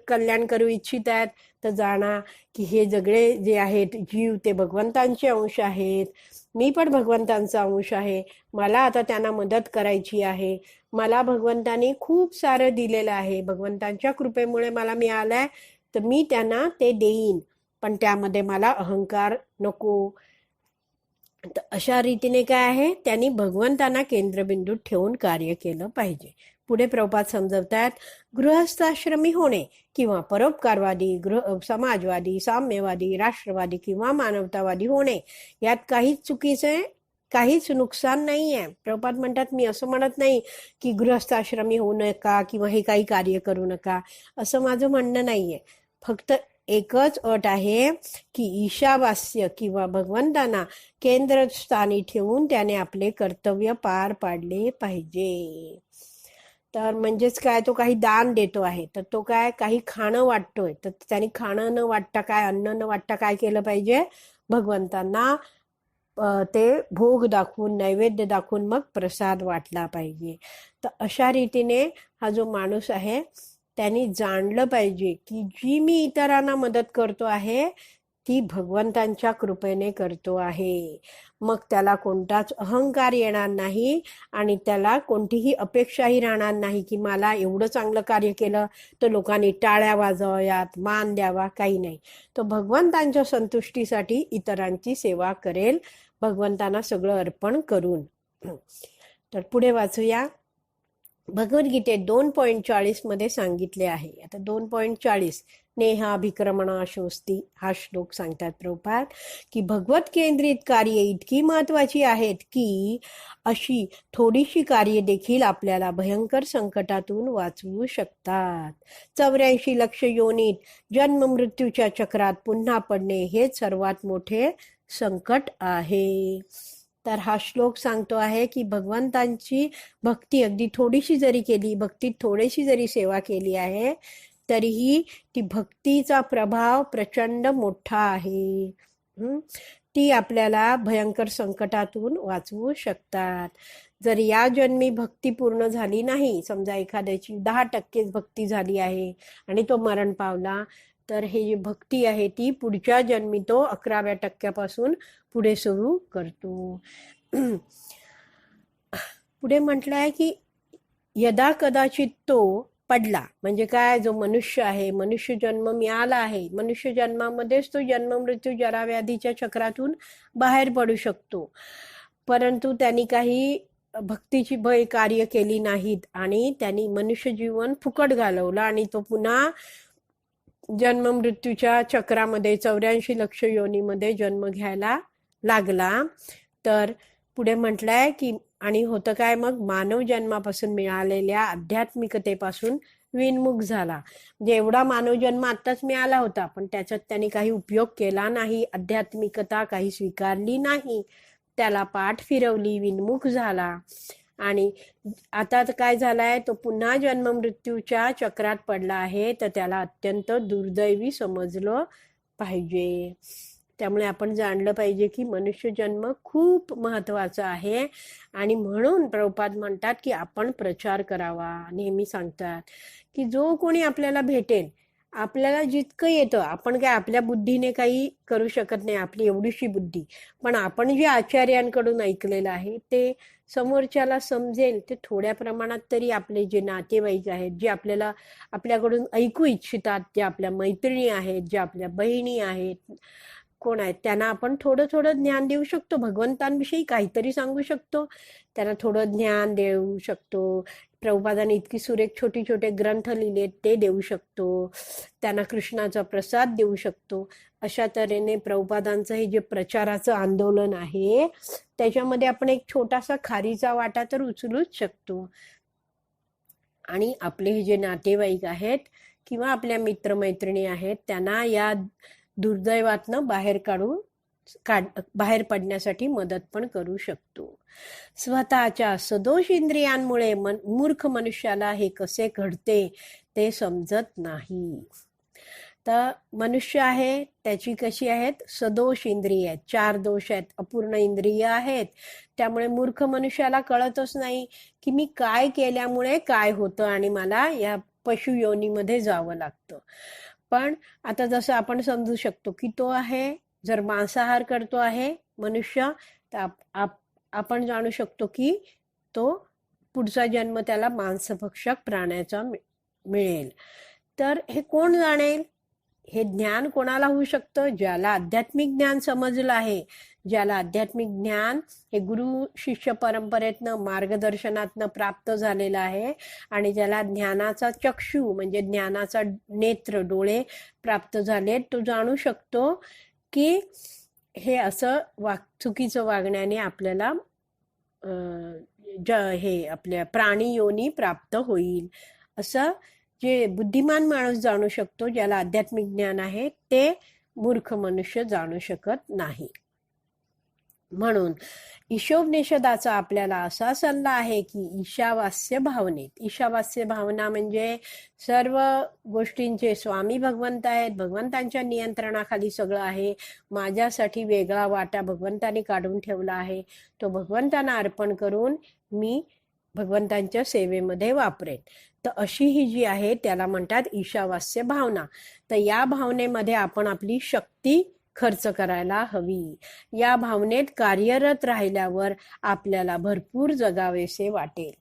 कल्याण करू इच्छित आहेत तर जाणा की हे सगळे जे आहेत जीव ते भगवंतांचे अंश आहेत, मी पण भगवंतांचा अंश आहे, मला आता त्यांना मदत करायची आहे. मला भगवंतांनी खूप सारं दिलेलं आहे, भगवंतांच्या कृपेमुळे मला मिळालंय, तर मी त्यांना ते देईन, पण त्यामध्ये मला अहंकार नको. तर अशा रीतीने काय आहे, त्यांनी भगवंतांना केंद्रबिंदूत ठेवून कार्य केलं पाहिजे. पुढे प्रभुपाद समजवतात, गृहस्थाश्रमी होणे किंवा परोपकारवादी, समाजवादी, साम्यवादी, राष्ट्रवादी किंवा मानवतावादी होणे यात काहीच चुकीचे, काहीच नुकसान नाही आहे. प्रभुपाद म्हणतात मी असं म्हणत नाही की गृहस्थाश्रमी होऊ नका किंवा हे काही कार्य करू नका, असं माझं म्हणणं नाहीये. फक्त एकच अट आहे की ईशावास्य किंवा भगवंतांना केंद्रस्थानी ठेवून त्याने आपले कर्तव्य पार पाडले पाहिजे. तर म्हणजेच काय, तो काही दान देतो आहे तर तो काय काही खाणं वाटतोय तर त्याने खाणं न वाटता काय, अन्न न वाटता काय केलं पाहिजे, भगवंतांना ते भोग दाखवून, नैवेद्य दाखवून मग प्रसाद वाटला पाहिजे. तर अशा रीतीने हा जो माणूस आहे त्यांनी जाणलं पाहिजे की जी मी इतरांना मदत करतो आहे ती भगवंतांच्या कृपेने करतो आहे. मग त्याला कोणताच अहंकार येणार नाही आणि त्याला कोणतीही अपेक्षाही राहणार नाही की मला एवढं चांगलं कार्य केलं तर लोकांनी टाळ्या वाजवाव्यात, मान द्यावा, काही नाही. तो भगवंतांच्या संतुष्टीसाठी इतरांची सेवा करेल, भगवंतांना सगळं अर्पण करून. तर पुढे वाचूया. भगवद्गीतेत 2.40 मध्ये सांगितले आहे. आता 2.40 नेहाभिक्रमणाशोस्ती हा श्लोक सांगतात प्रभुपाद की भगवत केंद्रित कार्य इतकी महत्वाची आहेत की अशी थोडीशी कार्य देखील आपल्याला भयंकर संकटातून वाचवू शकतात. 84 लक्ष योनीत जन्म मृत्यूच्या चक्रात पुन्हा पडणे हे सर्वात मोठे संकट आहे. तर हा श्लोक सांगतो आहे की भगवंतांची भक्ती अगदी थोडीशी जरी केली, भक्तीत थोडीशी जरी सेवा केली आहे तरीही ती भक्तीचा प्रभाव प्रचंड मोठा आहे. ती आपल्याला भयंकर संकटातून वाचवू शकतात. जर या जन्मी भक्ती पूर्ण झाली नाही, समजा एखाद्याची 10% भक्ती झाली आहे आणि तो मरण पावला, तर हे जी भक्ती आहे ती पुढच्या जन्मी तो 11व्या टक्क्यापासून पुढे सुरू करतो. पुढे म्हटलंय की यदा कदाचित तो पडला, म्हणजे काय, जो मनुष्य आहे, मनुष्य जन्म मिळाला आहे, मनुष्य जन्मामध्येच तो जन्म मृत्यू जरा व्याधीच्या चक्रातून बाहेर पडू शकतो. परंतु त्यांनी काही भक्तीची भय कार्य केली नाहीत आणि त्यांनी मनुष्य जीवन फुकट घालवलं आणि तो पुन्हा जन्म मृत्यूच्या चक्रामध्ये 84 लक्ष योनीमध्ये जन्म घ्यायला लागला. तर पुढे म्हटलंय की आणि होतं काय, मग मानव जन्मापासून मिळालेल्या आध्यात्मिकतेपासून विनमुख झाला. म्हणजे एवढा मानव जन्म आत्ताच मिळाला होता, पण त्याच्यात त्यांनी काही उपयोग केला नाही, आध्यात्मिकता काही स्वीकारली नाही, त्याला पाठ फिरवली, विनमुख झाला आणि आता काय झालाय, तो पुन्हा जन्म मृत्यूच्या चक्रात पडला आहे. तर त्याला अत्यंत दुर्दैवी समजलं पाहिजे. त्यामुळे आपण जाणलं पाहिजे की मनुष्य जन्म खूप महत्वाचा आहे आणि म्हणून प्रभुपाद म्हणतात की आपण प्रचार करावा. नेहमी सांगतात की जो कोणी आपल्याला भेटेल, आपल्याला जितकं येतं, आपण काय आपल्या बुद्धीने काही करू शकत नाही, आपली एवढीशी बुद्धी, पण आपण जे आचार्यांकडून ऐकलेलं आहे ते समोरच्याला समजेल, ते थोड्या प्रमाणात तरी आपले जे नातेवाईक आहेत, जे आपल्याला आपल्याकडून ऐकू इच्छितात, जे आपल्या मैत्रिणी आहेत, जे आपल्या बहिणी आहेत, कोण आहेत, त्यांना आपण थोडं थोडं ज्ञान देऊ शकतो, भगवंतांविषयी काहीतरी सांगू शकतो, त्यांना थोडं ज्ञान देऊ शकतो. प्रभुपादांनी इतकी सुरेख छोटे छोटे ग्रंथ लिहिले ते देऊ शकतो, त्यांना कृष्णाचा प्रसाद देऊ शकतो. अशा तऱ्हेने प्रभुपादांचं हे जे प्रचाराचं आंदोलन आहे त्याच्यामध्ये आपण एक छोटासा खारीचा वाटा तर उचलूच शकतो. आणि आपले हे जे नातेवाईक आहेत किंवा आपल्या मित्रमैत्रिणी आहेत त्यांना या दुर्दैवातनं बाहेर पडण्यासाठी मदत पण करू शकतो. स्वतःच्या सदोष इंद्रियांमुळे मूर्ख मनुष्याला हे कसे घडते ते समजत नाही. तर मनुष्य आहे त्याची कशी आहेत, सदोष इंद्रिय आहेत, 4 दोष आहेत, अपूर्ण इंद्रिय आहेत. त्यामुळे मूर्ख मनुष्याला कळतच नाही की मी काय केल्यामुळे काय होतं आणि मला या पशु योनीमध्ये जावं लागतं. पण आता जसं आपण समजू शकतो की तो आहे, जर मांसाहार करतो आहे मनुष्य, तर आपण जाणू शकतो की तो पुढचा जन्म त्याला मांसभक्षक प्राण्याचा मिळेल. तर हे कोण जाणेल, हे ज्ञान कोणाला होऊ शकतं, ज्याला आध्यात्मिक ज्ञान समजलं आहे, ज्याला आध्यात्मिक ज्ञान हे गुरु शिष्य परंपरेतनं मार्गदर्शनातनं प्राप्त झालेलं आहे आणि ज्याला ज्ञानाचा चक्षु म्हणजे ज्ञानाचा नेत्र डोळे प्राप्त झाले, तो जाणू शकतो की हे असं चुकीचं वागण्याने आपल्याला हे आपल्या प्राणी योनी प्राप्त होईल. असं जे बुद्धिमान माणूस जाणू शकतो, ज्याला आध्यात्मिक ज्ञान आहे, ते मूर्ख मनुष्य जाणू शकत नाही. म्हणून ईशोपनिषदाचा आपल्याला असा सल्ला आहे की ईशावास्य भावनेत, ईशावास्य भावना म्हणजे सर्व गोष्टींचे स्वामी भगवंत आहेत, भगवंतांच्या नियंत्रणाखाली सगळं आहे, माझ्यासाठी वेगळा वाटा भगवंताने काढून ठेवला आहे, तो भगवंतांना अर्पण करून मी भगवंतांच्या सेवेमध्ये वापरेन. तर अशी ही जी आहे त्याला म्हणतात ईशावास्य भावना. तर या भावनेमध्ये आपण आपली शक्ती खर्च करायला हवी. या भावनेत कार्यरत राहिल्यावर आपल्याला भरपूर जगावेसे वाटेल.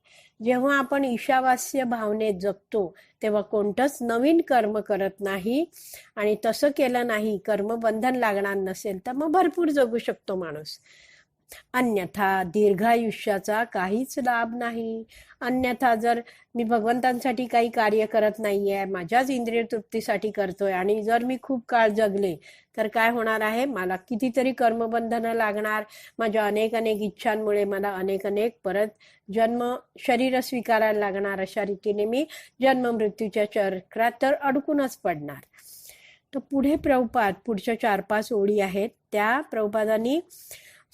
जेव्हा आपण ईशावास्य भावनेत जगतो तेव्हा कोणतंच नवीन कर्म करत नाही आणि तसं केलं नाही, कर्मबंधन लागणार नसेल तर मग भरपूर जगू शकतो माणूस. अन्यथा दीर्घायुष्याचा काहीच लाभ नाही. अन्यथा जर मी भगवंतांसाठी काही कार्य करत नाहीये, माझ्याच इंद्रिय तृप्तीसाठी करतोय आणि जर मी खूप काळ जगले तर काय होणार आहे, मला कितीतरी कर्मबंधनं लागणार, माझ्या अनेक इच्छांमुळे मला अनेक परत जन्म शरीर स्वीकारायला लागणार. अशा रीतीने मी जन्म मृत्यूच्या चक्रात तर अडकूनच पडणार. तर पुढे प्रभुपाद पुढच्या 4-5 ओळी आहेत त्या प्रभुपादांनी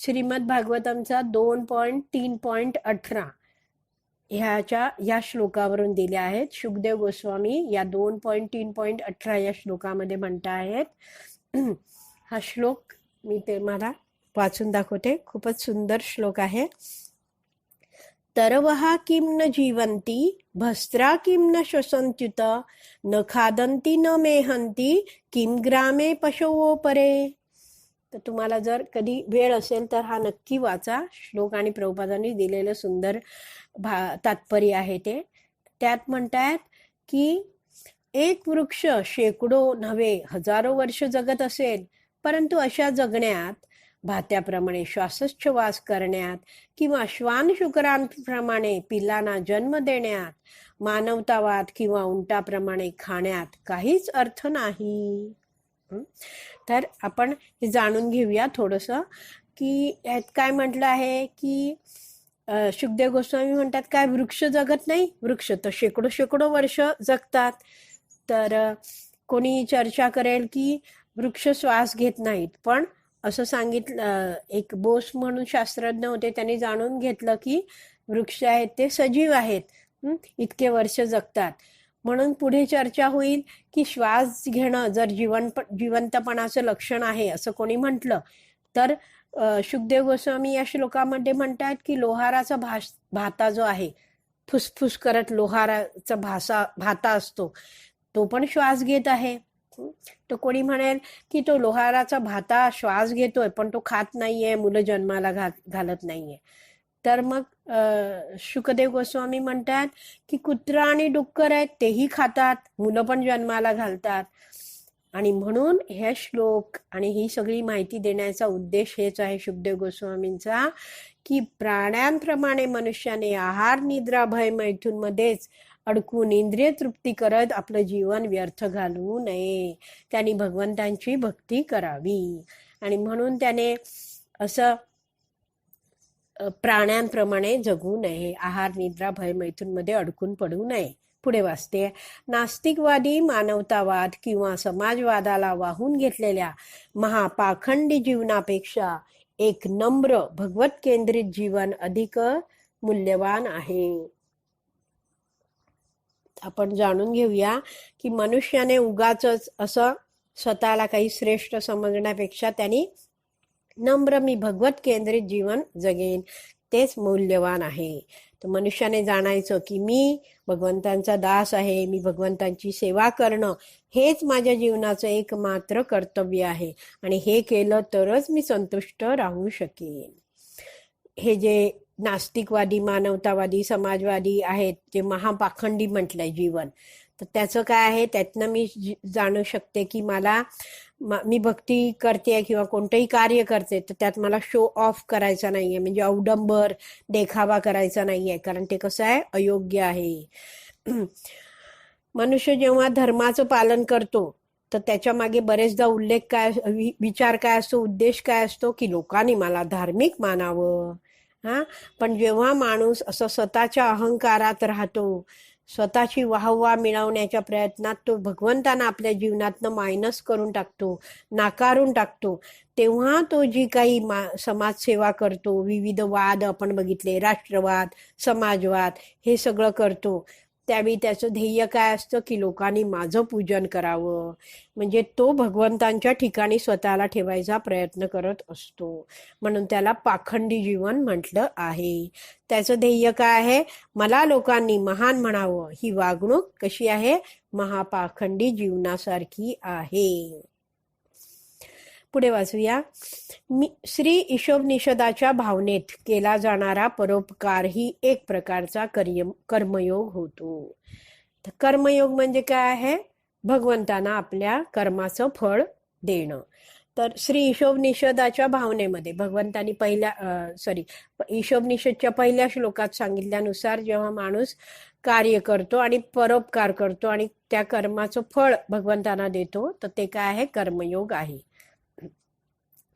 श्रीमद भागवतमचा 2.3.18 या श्लोकावरून दिल्या आहेत. शुकदेव गोस्वामी या 2.3.18 या श्लोकामध्ये म्हणता आहेत. हा श्लोक मी तुम्हाला वाचून दाखवते, खूपच सुंदर श्लोक आहे. तरवहा किं न जीवन्ति भस्त्रा किं न श्वसन्त्युत न खादन्ति न मेहन्ति किं ग्रामे पशवो परे. तर तुम्हाला जर कधी वेळ असेल तर हा नक्की वाचा. श्लोक आणि प्रभुपादांनी दिलेलं सुंदर तात्पर्य आहे ते. त्यात म्हणतात की एक वृक्ष शेकडो नव्हे हजारो वर्ष जगत असेल, परंतु अशा जगण्यात भात्याप्रमाणे श्वासोच्छवास करण्यात किंवा श्वान शुक्रांप्रमाणे पिलांना जन्म देण्यात, मानवतावाद किंवा उंटाप्रमाणे खाण्यात काहीच अर्थ नाही. तर आपण हे जाणून घेऊया थोडंसं की यात काय म्हटलं आहे की शुकदेव गोस्वामी म्हणतात काय वृक्ष जगत नाही. वृक्ष तर शेकडो वर्ष जगतात. तर कोणी चर्चा करेल की वृक्ष श्वास घेत नाहीत, पण असं सांगितलं. एक बोस म्हणून शास्त्रज्ञ होते, त्यांनी जाणून घेतलं की वृक्ष आहेत ते सजीव आहेत, इतके वर्ष जगतात. म्हणून पुढे चर्चा होईल की श्वास घेणं जर जिवंतपणाचं लक्षण आहे असं कोणी म्हटलं तर शुकदेव गोस्वामी या श्लोकामध्ये म्हणतात की लोहाराचा भाता जो आहे, फुसफुस करत लोहाराचा भाता असतो, तो पण श्वास घेत आहे. तो कोणी म्हणेल की तो लोहाराचा भाता श्वास घेतोय पण तो खात नाहीये, मुलं जन्माला घालत नाहीये. तर मग शुकदेव गोस्वामी म्हणतात की कुत्रा आणि डुक्कर आहेत तेही खातात, मुलं पण जन्माला घालतात. आणि म्हणून हे श्लोक आणि ही सगळी माहिती देण्याचा उद्देश हेच आहे शुकदेव गोस्वामींचा की प्राण्यांप्रमाणे मनुष्याने आहार निद्रा भय मैथून मध्येच अडकून इंद्रिय तृप्ती करत आपलं जीवन व्यर्थ घालवू नये. त्यांनी भगवंतांची भक्ती करावी. आणि म्हणून त्याने असं प्राण्यांप्रमाणे जगू नये, आहार निद्रा भय मैथून मध्ये अडकून पडू नये. पुढे वाचते. नास्तिकवादी मानवतावाद किंवा समाजवादाला वाहून घेतलेल्या महापाखंडी जीवनापेक्षा एक नम्र भगवत केंद्रित जीवन अधिक मूल्यवान आहे. आपण जाणून घेऊया की मनुष्याने उगाचच असं स्वतःला काही श्रेष्ठ समजण्यापेक्षा त्यांनी नम्र मी भगवत केंद्रित जीवन जगेन तेच मूल्यवान आहे. तर मनुष्याने जाणायचं की मी भगवंतांचा दास आहे, मी भगवंतांची सेवा करणं हेच माझ्या जीवनाचं एकमात्र कर्तव्य आहे आणि हे केलं तरच मी संतुष्ट राहू शकेन. हे जे नास्तिकवादी मानवतावादी समाजवादी आहेत, जे महापाखंडी म्हटलंय जीवन, तर त्याचं काय आहे, त्यातनं मी जाणू शकते की मी भक्ती करते किंवा कोणतंही कार्य करते तर त्यात मला शो ऑफ करायचा नाहीये, म्हणजे अवडंबर देखावा करायचा नाहीये, कारण ते कसं आहे अयोग्य आहे. मनुष्य जेव्हा धर्माचं पालन करतो तर त्याच्या मागे बरेचदा उल्लेख काय विचार काय असतो, उद्देश काय असतो की लोकांनी मला धार्मिक मानावं. पण जेव्हा माणूस असं स्वतःच्या अहंकारात राहतो, स्वतःची वाहवा मिळवण्याच्या प्रयत्नात तो भगवंतांना आपल्या जीवनातनं मायनस करून टाकतो, नाकारून टाकतो, तेव्हा तो जी काही समाजसेवा करतो, विविध वाद आपण बघितले, राष्ट्रवाद समाजवाद हे सगळं करतो, त्यावेळी त्याचं ध्येय काय असतं की लोकांनी माझं पूजन करावं, म्हणजे तो भगवंतांच्या ठिकाणी स्वतःला ठेवायचा प्रयत्न करत असतो. म्हणून त्याला पाखंडी जीवन म्हटलं आहे. त्याचं ध्येय काय आहे, मला लोकांनी महान म्हणावं. ही वागणूक कशी आहे, महापाखंडी जीवनासारखी आहे. पुढे वाचूया. श्री ईशोपनिषदाच्या भावनेत केला जाणारा परोपकार ही एक प्रकारचा कर्मयोग होतो. कर्मयोग म्हणजे काय आहे, भगवंतांना आपल्या कर्माचं फळ देणं. तर श्री ईशोपनिषदाच्या भावनेमध्ये भगवंतांनी ईशोपनिषदच्या पहिल्या श्लोकात सांगितल्यानुसार जेव्हा माणूस कार्य करतो आणि परोपकार करतो आणि त्या कर्माचं फळ भगवंतांना देतो तर ते काय आहे, कर्मयोग आहे.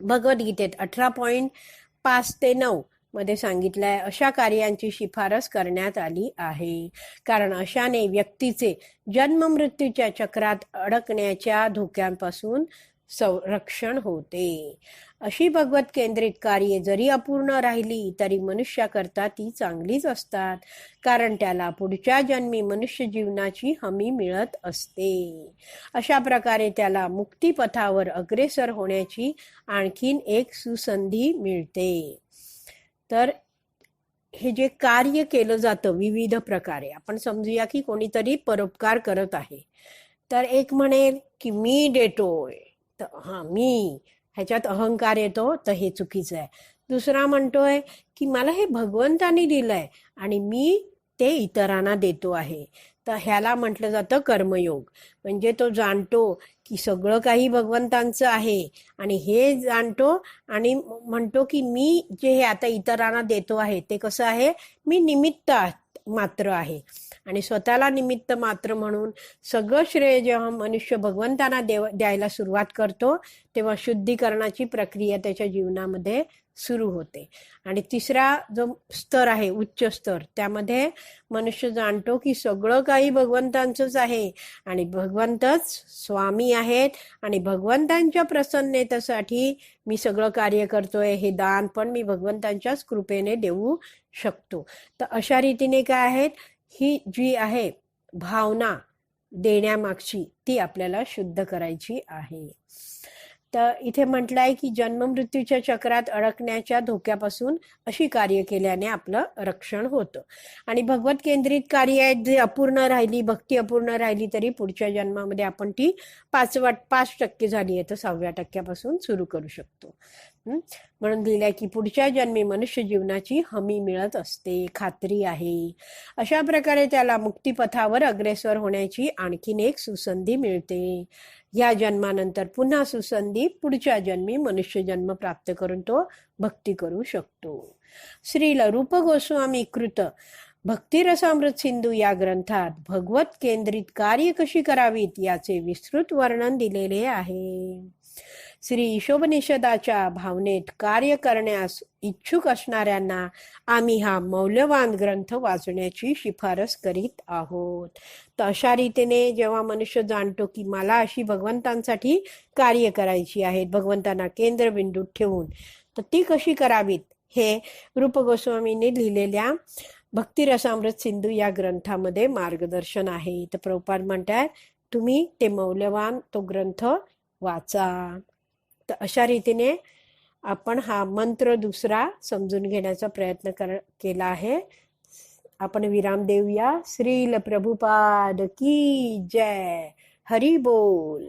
भगवद्गीतेत 18.5 ते 9 मध्ये सांगितलंय अशा कार्यांची शिफारस करण्यात आली आहे, कारण अशाने व्यक्तीचे जन्म मृत्यूच्या चक्रात अडकण्याच्या धोक्यांपासून संरक्षण होते. अशी भगवत केंद्रित कार्ये जरी अपूर्ण राहिली तरी मनुष्याकरता ती चांगलीच असतात, कारण त्याला पुढच्या जन्मी मनुष्य जीवनाची हमी मिळत असते. अशा प्रकारे त्याला मुक्तिपथावर अग्रेसर होण्याची आणखीन एक सुसंधी मिळते. तर हे जे कार्य केलं जातं विविध प्रकारे, आपण समजूया की कोणीतरी परोपकार करत आहे, तर एक म्हणेल की मी देतोय, तर हा मी, ह्याच्यात अहंकार येतो, तर हे चुकीचं आहे. दुसरा म्हणतोय की मला हे भगवंतानी दिलंय आणि मी ते इतरांना देतो आहे, तर ह्याला म्हटलं जातं कर्मयोग. म्हणजे तो जाणतो की सगळं काही भगवंतांचं आहे आणि हे जाणतो आणि म्हणतो की मी जे हे आता इतरांना देतो आहे ते कसं आहे, मी निमित्त मात्र आहे. आणि स्वतःला निमित्त मात्र म्हणून सगळं श्रेय जेव्हा मनुष्य भगवंतांना द्यायला सुरुवात करतो, तेव्हा शुद्धीकरणाची प्रक्रिया त्याच्या जीवनामध्ये सुरू होते. आणि तिसरा जो स्तर आहे, उच्च स्तर, त्यामध्ये मनुष्य जाणतो की सगळं काही भगवंतांचंच आहे आणि भगवंतच स्वामी आहेत आणि भगवंतांच्या प्रसन्नतेसाठी मी सगळं कार्य करतोय. हे दान पण मी भगवंतांच्याच कृपेने देऊ शकतो. तर अशा रीतीने काय आहेत, ही जी आहे भावना देण्यामागची, ती आपल्याला शुद्ध करायची आहे. तर इथे म्हटलंय की जन्ममृत्यूच्या चक्रात अडकण्याच्या धोक्यापासून अशी कार्य केल्याने आपलं रक्षण होतं. आणि भगवत केंद्रित कार्य आहेत जे अपूर्ण राहिली, भक्ती अपूर्ण राहिली, तरी पुढच्या जन्मामध्ये आपण ती 5% झाली आहे तर 6व्या सुरू करू शकतो. म्हणून लिहिलंय की पुढच्या जन्मी मनुष्य जीवनाची हमी मिळत असते, खात्री आहे. अशा प्रकारे त्याला मुक्तिपथावर अग्रेसर होण्याची आणखीन एक सुसंधी मिळते. या जन्मानंतर पुन्हा सुसंधी पुढच्या जन्मी मनुष्य जन्म प्राप्त करून तो भक्ती करू शकतो. श्रील रूप गोस्वामी कृत भक्तिरसामृत सिंधू या ग्रंथात भगवत केंद्रित कार्य कशी करावीत याचे विस्तृत वर्णन दिलेले आहे. श्री ईशोपनिषदाच्या भावनेत कार्य करण्यास इच्छुक असणाऱ्यांना आम्ही हा मौल्यवान ग्रंथ वाचण्याची शिफारस करीत आहोत. तर अशा रीतीने जेव्हा मनुष्य जाणतो की मला अशी भगवंतांसाठी कार्य करायची आहेत, भगवंतांना केंद्रबिंदूत ठेवून, तर ती कशी करावीत हे रूप गोस्वामींनी लिहिलेल्या भक्तिरसामृत सिंधू या ग्रंथामध्ये मार्गदर्शन आहे. तर प्रभुपाद म्हणतात तुम्ही ते मौल्यवान तो ग्रंथ वाचा. तर अशा रीतीने आपण हा मंत्र दुसरा समजून घेण्याचा प्रयत्न केला आहे. आपण विराम देऊया. श्रील प्रभुपाद की जय. हरी बोल.